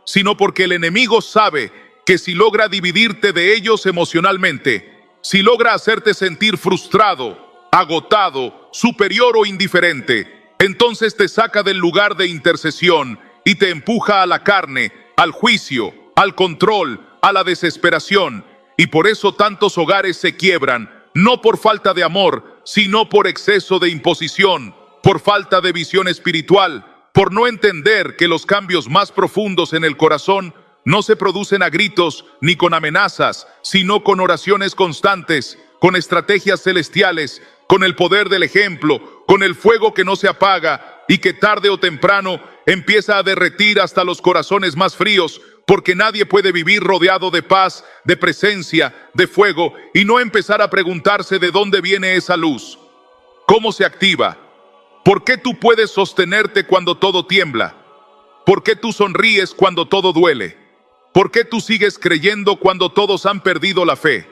sino porque el enemigo sabe que si logra dividirte de ellos emocionalmente, si logra hacerte sentir frustrado, agotado, superior o indiferente, entonces te saca del lugar de intercesión y te empuja a la carne, al juicio, al control, a la desesperación. Y por eso tantos hogares se quiebran, no por falta de amor, sino por exceso de imposición, por falta de visión espiritual, por no entender que los cambios más profundos en el corazón no se producen a gritos ni con amenazas, sino con oraciones constantes, con estrategias celestiales, con el poder del ejemplo, con el fuego que no se apaga y que tarde o temprano empieza a derretir hasta los corazones más fríos, porque nadie puede vivir rodeado de paz, de presencia, de fuego y no empezar a preguntarse de dónde viene esa luz, cómo se activa. ¿Por qué tú puedes sostenerte cuando todo tiembla? ¿Por qué tú sonríes cuando todo duele? ¿Por qué tú sigues creyendo cuando todos han perdido la fe?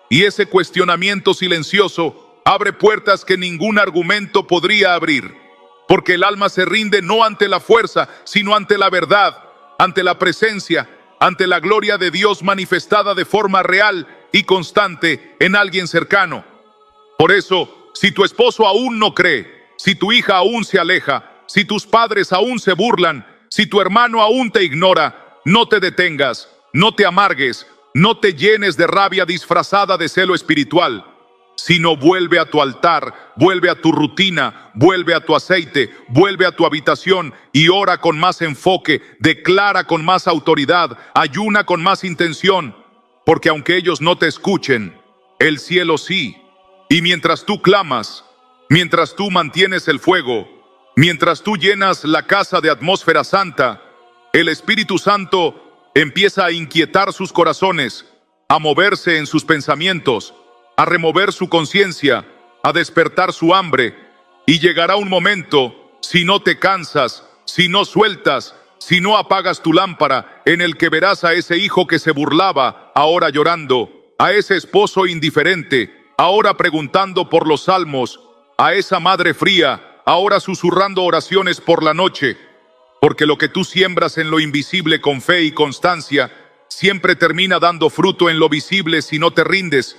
Y ese cuestionamiento silencioso abre puertas que ningún argumento podría abrir, porque el alma se rinde no ante la fuerza, sino ante la verdad, ante la presencia, ante la gloria de Dios manifestada de forma real y constante en alguien cercano. Por eso, si tu esposo aún no cree, si tu hija aún se aleja, si tus padres aún se burlan, si tu hermano aún te ignora, no te detengas, no te amargues, no te llenes de rabia disfrazada de celo espiritual, sino vuelve a tu altar, vuelve a tu rutina, vuelve a tu aceite, vuelve a tu habitación y ora con más enfoque, declara con más autoridad, ayuna con más intención, porque aunque ellos no te escuchen, el cielo sí. Y mientras tú clamas, mientras tú mantienes el fuego, mientras tú llenas la casa de atmósfera santa, el Espíritu Santo empieza a inquietar sus corazones, a moverse en sus pensamientos, a remover su conciencia, a despertar su hambre, y llegará un momento, si no te cansas, si no sueltas, si no apagas tu lámpara, en el que verás a ese hijo que se burlaba, ahora llorando, a ese esposo indiferente, ahora preguntando por los salmos, a esa madre fría, ahora susurrando oraciones por la noche, porque lo que tú siembras en lo invisible con fe y constancia, siempre termina dando fruto en lo visible si no te rindes,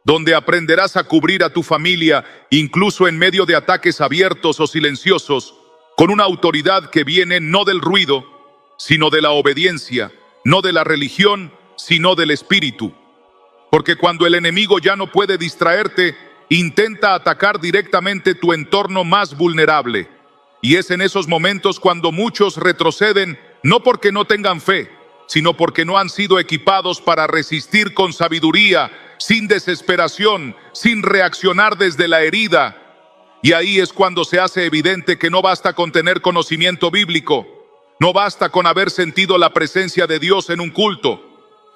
donde aprenderás a cubrir a tu familia, incluso en medio de ataques abiertos o silenciosos, con una autoridad que viene no del ruido, sino de la obediencia, no de la religión, sino del espíritu. Porque cuando el enemigo ya no puede distraerte, intenta atacar directamente tu entorno más vulnerable. Y es en esos momentos cuando muchos retroceden, no porque no tengan fe, sino porque no han sido equipados para resistir con sabiduría, sin desesperación, sin reaccionar desde la herida. Y ahí es cuando se hace evidente que no basta con tener conocimiento bíblico, no basta con haber sentido la presencia de Dios en un culto,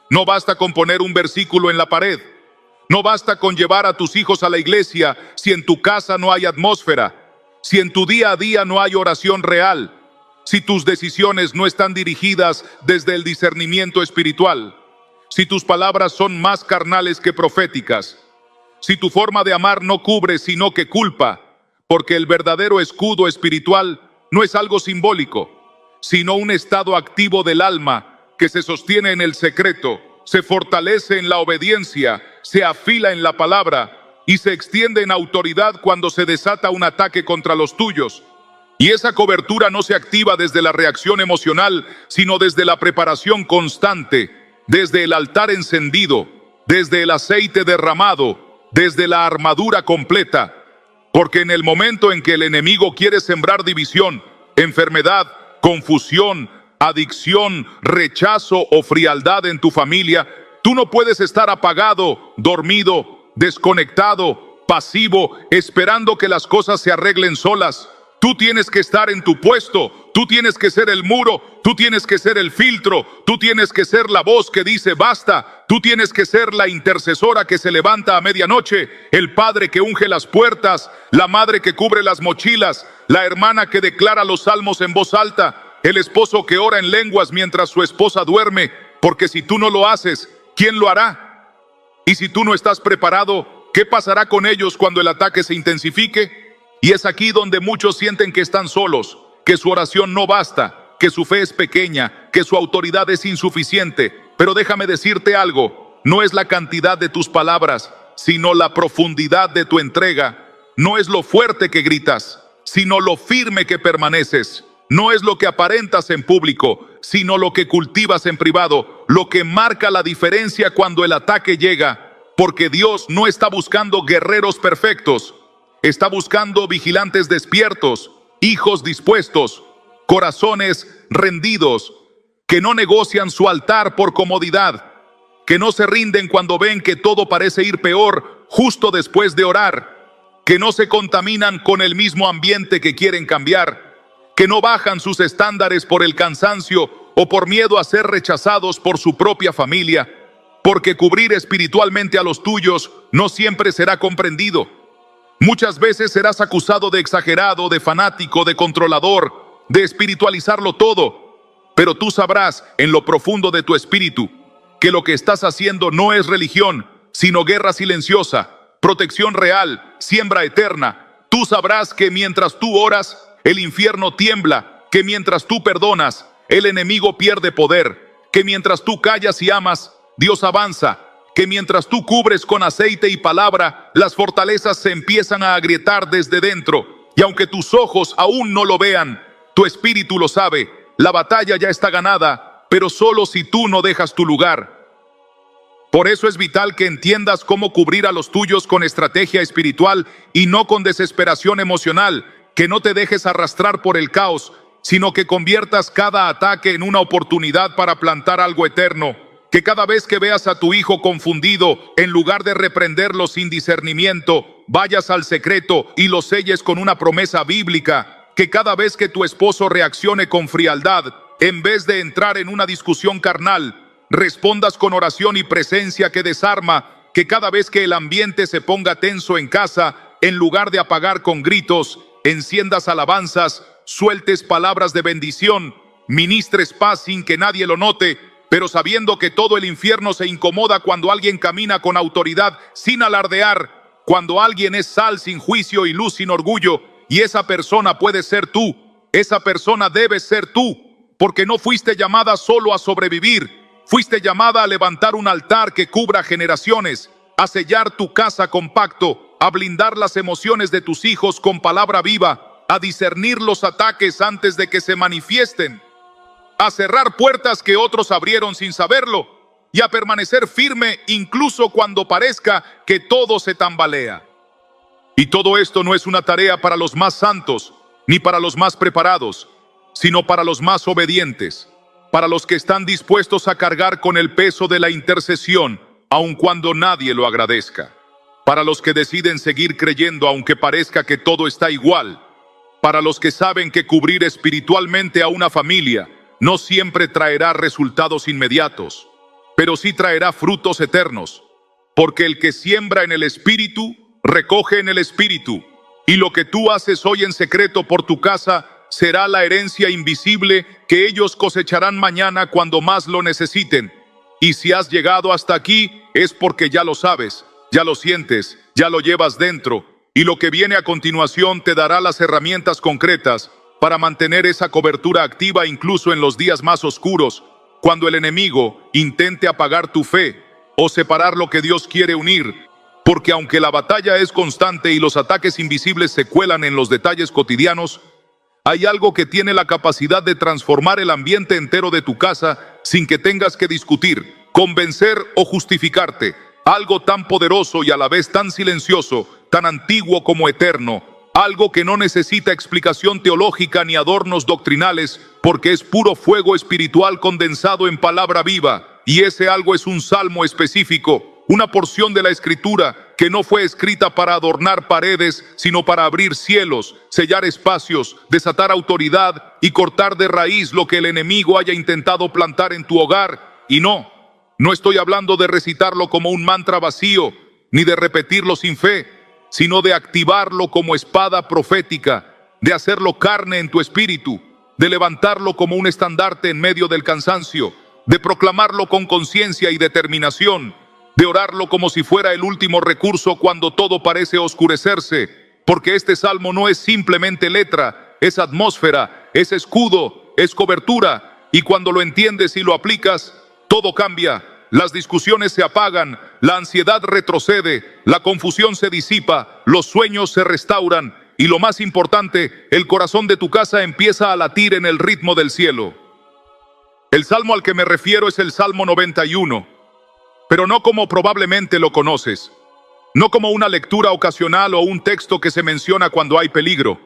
no basta con poner un versículo en la pared, no basta con llevar a tus hijos a la iglesia si en tu casa no hay atmósfera, si en tu día a día no hay oración real, si tus decisiones no están dirigidas desde el discernimiento espiritual, si tus palabras son más carnales que proféticas, si tu forma de amar no cubre sino que culpa, porque el verdadero escudo espiritual no es algo simbólico, sino un estado activo del alma que se sostiene en el secreto, se fortalece en la obediencia, se afila en la palabra y se extiende en autoridad cuando se desata un ataque contra los tuyos. Y esa cobertura no se activa desde la reacción emocional, sino desde la preparación constante, desde el altar encendido, desde el aceite derramado, desde la armadura completa. Porque en el momento en que el enemigo quiere sembrar división, enfermedad, confusión, adicción, rechazo o frialdad en tu familia, tú no puedes estar apagado, dormido, desconectado, pasivo, esperando que las cosas se arreglen solas. Tú tienes que estar en tu puesto, tú tienes que ser el muro, tú tienes que ser el filtro, tú tienes que ser la voz que dice basta, tú tienes que ser la intercesora que se levanta a medianoche, el padre que unge las puertas, la madre que cubre las mochilas, la hermana que declara los salmos en voz alta, el esposo que ora en lenguas mientras su esposa duerme, porque si tú no lo haces, ¿quién lo hará? Y si tú no estás preparado, ¿qué pasará con ellos cuando el ataque se intensifique? Y es aquí donde muchos sienten que están solos, que su oración no basta, que su fe es pequeña, que su autoridad es insuficiente. Pero déjame decirte algo, no es la cantidad de tus palabras, sino la profundidad de tu entrega. No es lo fuerte que gritas, sino lo firme que permaneces. No es lo que aparentas en público, sino lo que cultivas en privado, lo que marca la diferencia cuando el ataque llega. Porque Dios no está buscando guerreros perfectos, está buscando vigilantes despiertos, hijos dispuestos, corazones rendidos, que no negocian su altar por comodidad, que no se rinden cuando ven que todo parece ir peor justo después de orar, que no se contaminan con el mismo ambiente que quieren cambiar, que no bajan sus estándares por el cansancio o por miedo a ser rechazados por su propia familia, porque cubrir espiritualmente a los tuyos no siempre será comprendido. Muchas veces serás acusado de exagerado, de fanático, de controlador, de espiritualizarlo todo. Pero tú sabrás en lo profundo de tu espíritu que lo que estás haciendo no es religión, sino guerra silenciosa, protección real, siembra eterna. Tú sabrás que mientras tú oras, el infierno tiembla, que mientras tú perdonas, el enemigo pierde poder, que mientras tú callas y amas, Dios avanza, que mientras tú cubres con aceite y palabra, las fortalezas se empiezan a agrietar desde dentro. Y aunque tus ojos aún no lo vean, tu espíritu lo sabe. La batalla ya está ganada, pero solo si tú no dejas tu lugar. Por eso es vital que entiendas cómo cubrir a los tuyos con estrategia espiritual y no con desesperación emocional, que no te dejes arrastrar por el caos, sino que conviertas cada ataque en una oportunidad para plantar algo eterno. Que cada vez que veas a tu hijo confundido, en lugar de reprenderlo sin discernimiento, vayas al secreto y lo selles con una promesa bíblica. Que cada vez que tu esposo reaccione con frialdad, en vez de entrar en una discusión carnal, respondas con oración y presencia que desarma. Que cada vez que el ambiente se ponga tenso en casa, en lugar de apagar con gritos, enciendas alabanzas, sueltes palabras de bendición, ministres paz sin que nadie lo note, pero sabiendo que todo el infierno se incomoda cuando alguien camina con autoridad sin alardear, cuando alguien es sal sin juicio y luz sin orgullo, y esa persona puede ser tú, esa persona debe ser tú, porque no fuiste llamada solo a sobrevivir, fuiste llamada a levantar un altar que cubra generaciones, a sellar tu casa con pacto, a blindar las emociones de tus hijos con palabra viva, a discernir los ataques antes de que se manifiesten, a cerrar puertas que otros abrieron sin saberlo y a permanecer firme incluso cuando parezca que todo se tambalea. Y todo esto no es una tarea para los más santos ni para los más preparados, sino para los más obedientes, para los que están dispuestos a cargar con el peso de la intercesión, aun cuando nadie lo agradezca, para los que deciden seguir creyendo aunque parezca que todo está igual, para los que saben que cubrir espiritualmente a una familia no siempre traerá resultados inmediatos, pero sí traerá frutos eternos, porque el que siembra en el Espíritu, recoge en el Espíritu, y lo que tú haces hoy en secreto por tu casa será la herencia invisible que ellos cosecharán mañana cuando más lo necesiten. Y si has llegado hasta aquí es porque ya lo sabes, ya lo sientes, ya lo llevas dentro, y lo que viene a continuación te dará las herramientas concretas para mantener esa cobertura activa incluso en los días más oscuros, cuando el enemigo intente apagar tu fe o separar lo que Dios quiere unir, porque aunque la batalla es constante y los ataques invisibles se cuelan en los detalles cotidianos, hay algo que tiene la capacidad de transformar el ambiente entero de tu casa sin que tengas que discutir, convencer o justificarte, algo tan poderoso y a la vez tan silencioso, tan antiguo como eterno, algo que no necesita explicación teológica ni adornos doctrinales, porque es puro fuego espiritual condensado en palabra viva, y ese algo es un salmo específico, una porción de la Escritura que no fue escrita para adornar paredes, sino para abrir cielos, sellar espacios, desatar autoridad y cortar de raíz lo que el enemigo haya intentado plantar en tu hogar. Y no estoy hablando de recitarlo como un mantra vacío, ni de repetirlo sin fe, sino de activarlo como espada profética, de hacerlo carne en tu espíritu, de levantarlo como un estandarte en medio del cansancio, de proclamarlo con conciencia y determinación, de orarlo como si fuera el último recurso cuando todo parece oscurecerse, porque este salmo no es simplemente letra, es atmósfera, es escudo, es cobertura, y cuando lo entiendes y lo aplicas, todo cambia. Las discusiones se apagan, la ansiedad retrocede, la confusión se disipa, los sueños se restauran y lo más importante, el corazón de tu casa empieza a latir en el ritmo del cielo. El salmo al que me refiero es el Salmo 91, pero no como probablemente lo conoces, no como una lectura ocasional o un texto que se menciona cuando hay peligro,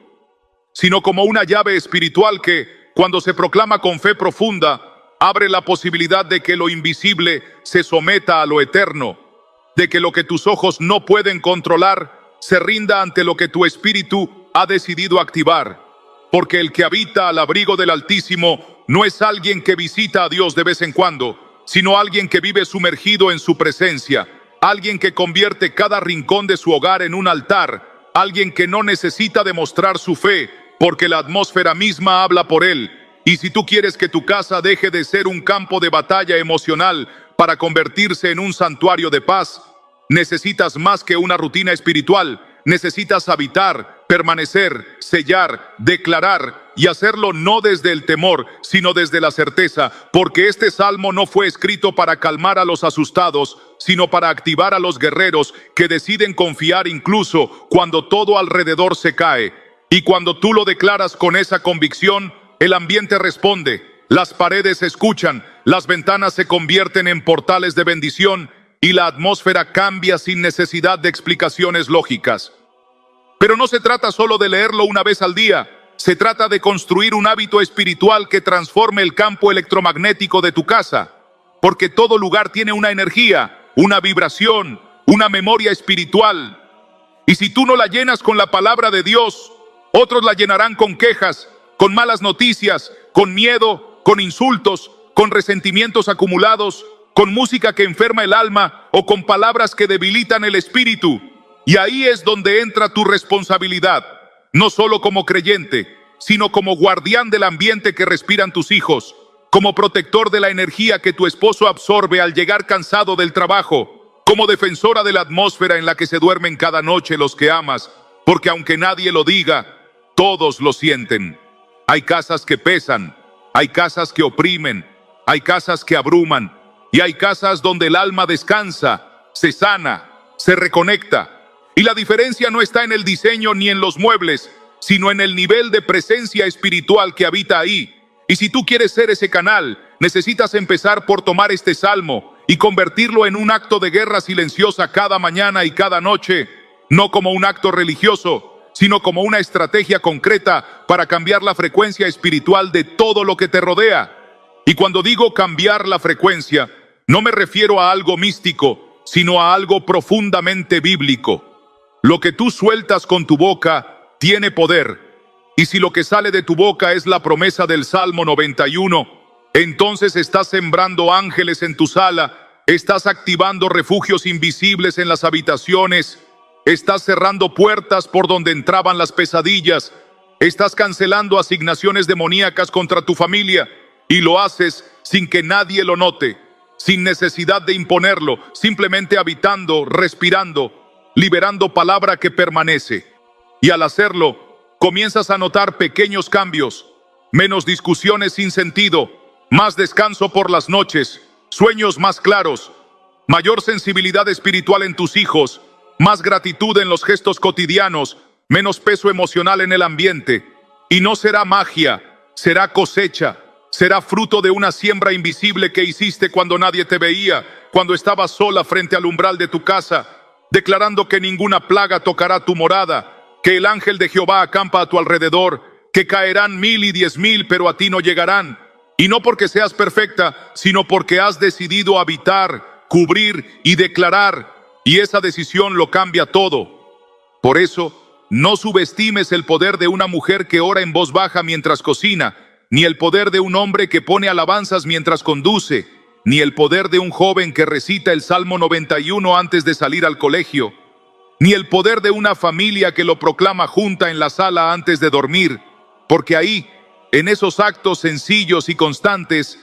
sino como una llave espiritual que, cuando se proclama con fe profunda, abre la posibilidad de que lo invisible se someta a lo eterno, de que lo que tus ojos no pueden controlar se rinda ante lo que tu espíritu ha decidido activar. Porque el que habita al abrigo del Altísimo no es alguien que visita a Dios de vez en cuando, sino alguien que vive sumergido en su presencia, alguien que convierte cada rincón de su hogar en un altar, alguien que no necesita demostrar su fe, porque la atmósfera misma habla por él. Y si tú quieres que tu casa deje de ser un campo de batalla emocional para convertirse en un santuario de paz, necesitas más que una rutina espiritual. Necesitas habitar, permanecer, sellar, declarar y hacerlo no desde el temor, sino desde la certeza, porque este salmo no fue escrito para calmar a los asustados, sino para activar a los guerreros que deciden confiar incluso cuando todo alrededor se cae. Y cuando tú lo declaras con esa convicción, el ambiente responde, las paredes escuchan, las ventanas se convierten en portales de bendición y la atmósfera cambia sin necesidad de explicaciones lógicas. Pero no se trata solo de leerlo una vez al día, se trata de construir un hábito espiritual que transforme el campo electromagnético de tu casa, porque todo lugar tiene una energía, una vibración, una memoria espiritual. Y si tú no la llenas con la palabra de Dios, otros la llenarán con quejas, con malas noticias, con miedo, con insultos, con resentimientos acumulados, con música que enferma el alma o con palabras que debilitan el espíritu. Y ahí es donde entra tu responsabilidad, no solo como creyente, sino como guardián del ambiente que respiran tus hijos, como protector de la energía que tu esposo absorbe al llegar cansado del trabajo, como defensora de la atmósfera en la que se duermen cada noche los que amas, porque aunque nadie lo diga, todos lo sienten. Hay casas que pesan, hay casas que oprimen, hay casas que abruman, y hay casas donde el alma descansa, se sana, se reconecta. Y la diferencia no está en el diseño ni en los muebles, sino en el nivel de presencia espiritual que habita ahí. Y si tú quieres ser ese canal, necesitas empezar por tomar este salmo y convertirlo en un acto de guerra silenciosa cada mañana y cada noche, no como un acto religioso, sino como una estrategia concreta para cambiar la frecuencia espiritual de todo lo que te rodea. Y cuando digo cambiar la frecuencia, no me refiero a algo místico, sino a algo profundamente bíblico. Lo que tú sueltas con tu boca tiene poder. Y si lo que sale de tu boca es la promesa del Salmo 91, entonces estás sembrando ángeles en tu sala, estás activando refugios invisibles en las habitaciones, estás cerrando puertas por donde entraban las pesadillas, estás cancelando asignaciones demoníacas contra tu familia y lo haces sin que nadie lo note, sin necesidad de imponerlo, simplemente habitando, respirando, liberando palabra que permanece. Y al hacerlo, comienzas a notar pequeños cambios, menos discusiones sin sentido, más descanso por las noches, sueños más claros, mayor sensibilidad espiritual en tus hijos, más gratitud en los gestos cotidianos, menos peso emocional en el ambiente. Y no será magia, será cosecha, será fruto de una siembra invisible que hiciste cuando nadie te veía, cuando estabas sola frente al umbral de tu casa, declarando que ninguna plaga tocará tu morada, que el ángel de Jehová acampa a tu alrededor, que caerán 1000 y 10,000, pero a ti no llegarán. Y no porque seas perfecta, sino porque has decidido habitar, cubrir y declarar, y esa decisión lo cambia todo. Por eso, no subestimes el poder de una mujer que ora en voz baja mientras cocina, ni el poder de un hombre que pone alabanzas mientras conduce, ni el poder de un joven que recita el Salmo 91 antes de salir al colegio, ni el poder de una familia que lo proclama junta en la sala antes de dormir, porque ahí, en esos actos sencillos y constantes,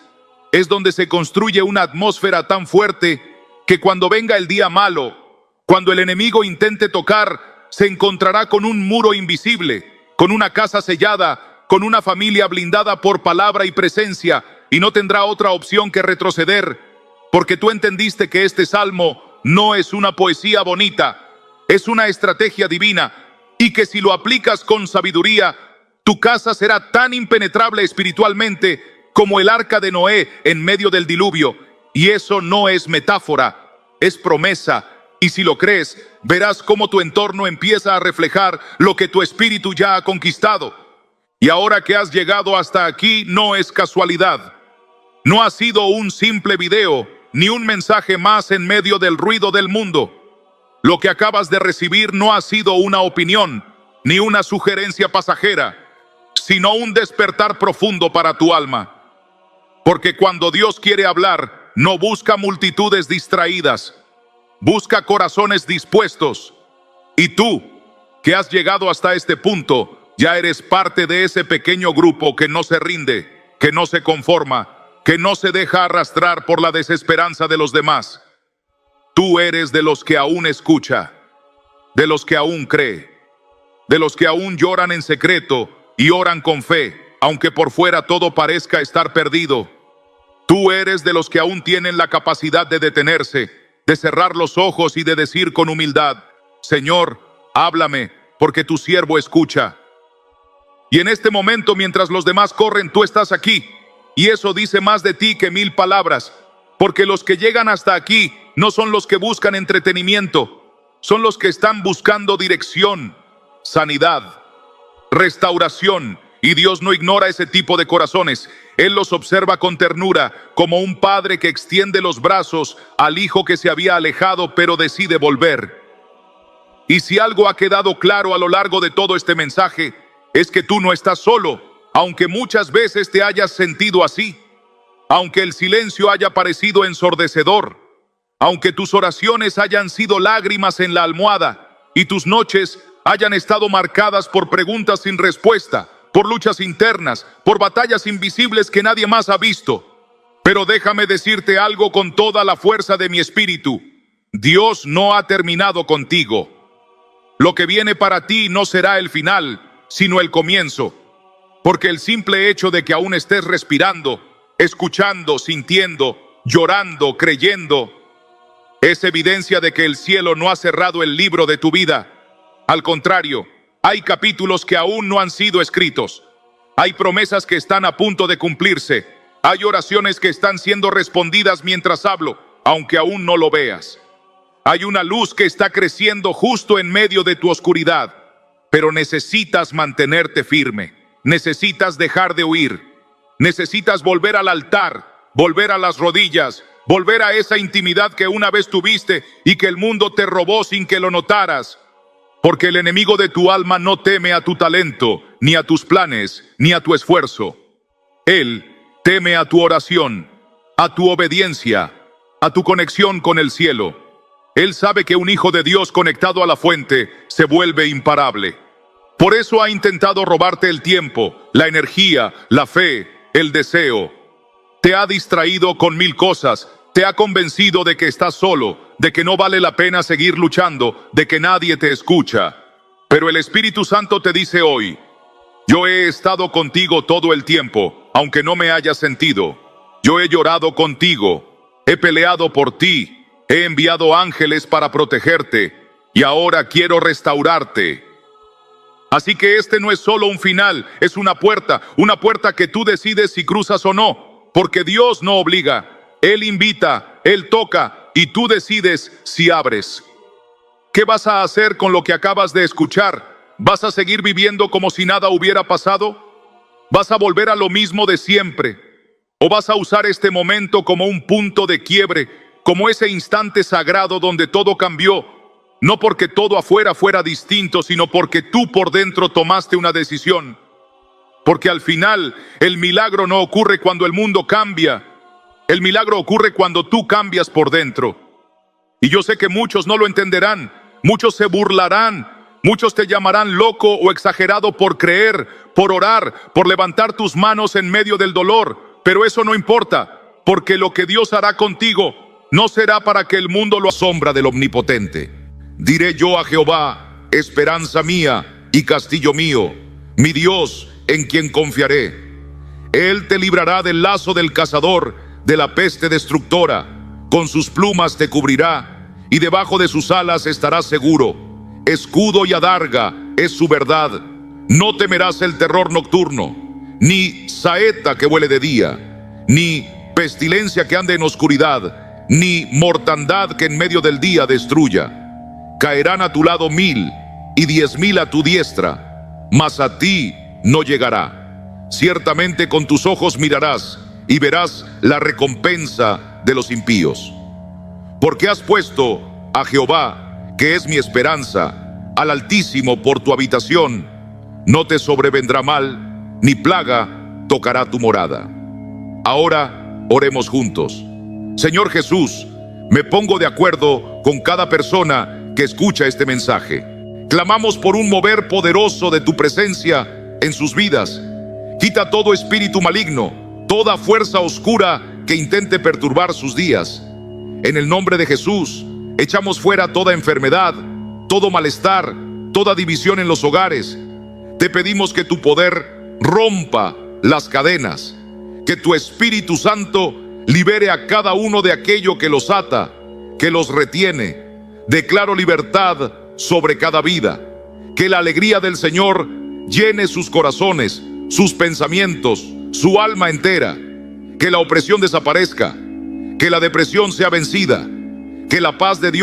es donde se construye una atmósfera tan fuerte que cuando venga el día malo, cuando el enemigo intente tocar, se encontrará con un muro invisible, con una casa sellada, con una familia blindada por palabra y presencia, y no tendrá otra opción que retroceder, porque tú entendiste que este salmo no es una poesía bonita, es una estrategia divina, y que si lo aplicas con sabiduría, tu casa será tan impenetrable espiritualmente como el arca de Noé en medio del diluvio. Y eso no es metáfora, es promesa. Y si lo crees, verás cómo tu entorno empieza a reflejar lo que tu espíritu ya ha conquistado. Y ahora que has llegado hasta aquí, no es casualidad. No ha sido un simple video, ni un mensaje más en medio del ruido del mundo. Lo que acabas de recibir no ha sido una opinión, ni una sugerencia pasajera, sino un despertar profundo para tu alma. Porque cuando Dios quiere hablar, no busca multitudes distraídas, busca corazones dispuestos. Y tú, que has llegado hasta este punto, ya eres parte de ese pequeño grupo que no se rinde, que no se conforma, que no se deja arrastrar por la desesperanza de los demás. Tú eres de los que aún escucha, de los que aún cree, de los que aún lloran en secreto y oran con fe, aunque por fuera todo parezca estar perdido. Tú eres de los que aún tienen la capacidad de detenerse, de cerrar los ojos y de decir con humildad: Señor, háblame, porque tu siervo escucha. Y en este momento, mientras los demás corren, tú estás aquí. Y eso dice más de ti que 1000 palabras, porque los que llegan hasta aquí no son los que buscan entretenimiento, son los que están buscando dirección, sanidad, restauración. Y Dios no ignora ese tipo de corazones. Él los observa con ternura, como un padre que extiende los brazos al hijo que se había alejado pero decide volver. Y si algo ha quedado claro a lo largo de todo este mensaje, es que tú no estás solo, aunque muchas veces te hayas sentido así, aunque el silencio haya parecido ensordecedor, aunque tus oraciones hayan sido lágrimas en la almohada y tus noches hayan estado marcadas por preguntas sin respuesta, por luchas internas, por batallas invisibles que nadie más ha visto. Pero déjame decirte algo con toda la fuerza de mi espíritu: Dios no ha terminado contigo. Lo que viene para ti no será el final, sino el comienzo. Porque el simple hecho de que aún estés respirando, escuchando, sintiendo, llorando, creyendo, es evidencia de que el cielo no ha cerrado el libro de tu vida. Al contrario, hay capítulos que aún no han sido escritos. Hay promesas que están a punto de cumplirse. Hay oraciones que están siendo respondidas mientras hablo, aunque aún no lo veas. Hay una luz que está creciendo justo en medio de tu oscuridad. Pero necesitas mantenerte firme. Necesitas dejar de huir. Necesitas volver al altar, volver a las rodillas, volver a esa intimidad que una vez tuviste y que el mundo te robó sin que lo notaras. Porque el enemigo de tu alma no teme a tu talento, ni a tus planes, ni a tu esfuerzo. Él teme a tu oración, a tu obediencia, a tu conexión con el cielo. Él sabe que un hijo de Dios conectado a la fuente se vuelve imparable. Por eso ha intentado robarte el tiempo, la energía, la fe, el deseo. Te ha distraído con 1000 cosas, te ha convencido de que estás solo, de que no vale la pena seguir luchando, de que nadie te escucha. Pero el Espíritu Santo te dice hoy: yo he estado contigo todo el tiempo, aunque no me hayas sentido. Yo he llorado contigo, he peleado por ti, he enviado ángeles para protegerte, y ahora quiero restaurarte. Así que este no es solo un final, es una puerta que tú decides si cruzas o no, porque Dios no obliga, Él invita, Él toca, y tú decides si abres. ¿Qué vas a hacer con lo que acabas de escuchar? ¿Vas a seguir viviendo como si nada hubiera pasado? ¿Vas a volver a lo mismo de siempre? ¿O vas a usar este momento como un punto de quiebre, como ese instante sagrado donde todo cambió? No porque todo afuera fuera distinto, sino porque tú por dentro tomaste una decisión. Porque al final, el milagro no ocurre cuando el mundo cambia. El milagro ocurre cuando tú cambias por dentro. Y yo sé que muchos no lo entenderán. Muchos se burlarán. Muchos te llamarán loco o exagerado por creer, por orar, por levantar tus manos en medio del dolor. Pero eso no importa, porque lo que Dios hará contigo no será para que el mundo lo asombra del Omnipotente. Diré yo a Jehová, esperanza mía y castillo mío, mi Dios en quien confiaré. Él te librará del lazo del cazador, de la peste destructora. Con sus plumas te cubrirá, y debajo de sus alas estarás seguro. Escudo y adarga es su verdad. No temerás el terror nocturno, ni saeta que vuele de día, ni pestilencia que ande en oscuridad, ni mortandad que en medio del día destruya. Caerán a tu lado 1000 y 10.000 a tu diestra, mas a ti no llegará. Ciertamente con tus ojos mirarás y verás la recompensa de los impíos. Porque has puesto a Jehová, que es mi esperanza, al Altísimo por tu habitación. No te sobrevendrá mal, ni plaga tocará tu morada. Ahora oremos juntos. Señor Jesús, me pongo de acuerdo con cada persona que escucha este mensaje. Clamamos por un mover poderoso de tu presencia en sus vidas. Quita todo espíritu maligno, toda fuerza oscura que intente perturbar sus días. En el nombre de Jesús, echamos fuera toda enfermedad, todo malestar, toda división en los hogares. Te pedimos que tu poder rompa las cadenas, que tu Espíritu Santo libere a cada uno de aquello que los ata, que los retiene. Declaro libertad sobre cada vida. Que la alegría del Señor llene sus corazones, sus pensamientos, su alma entera. Que la opresión desaparezca, que la depresión sea vencida, que la paz de Dios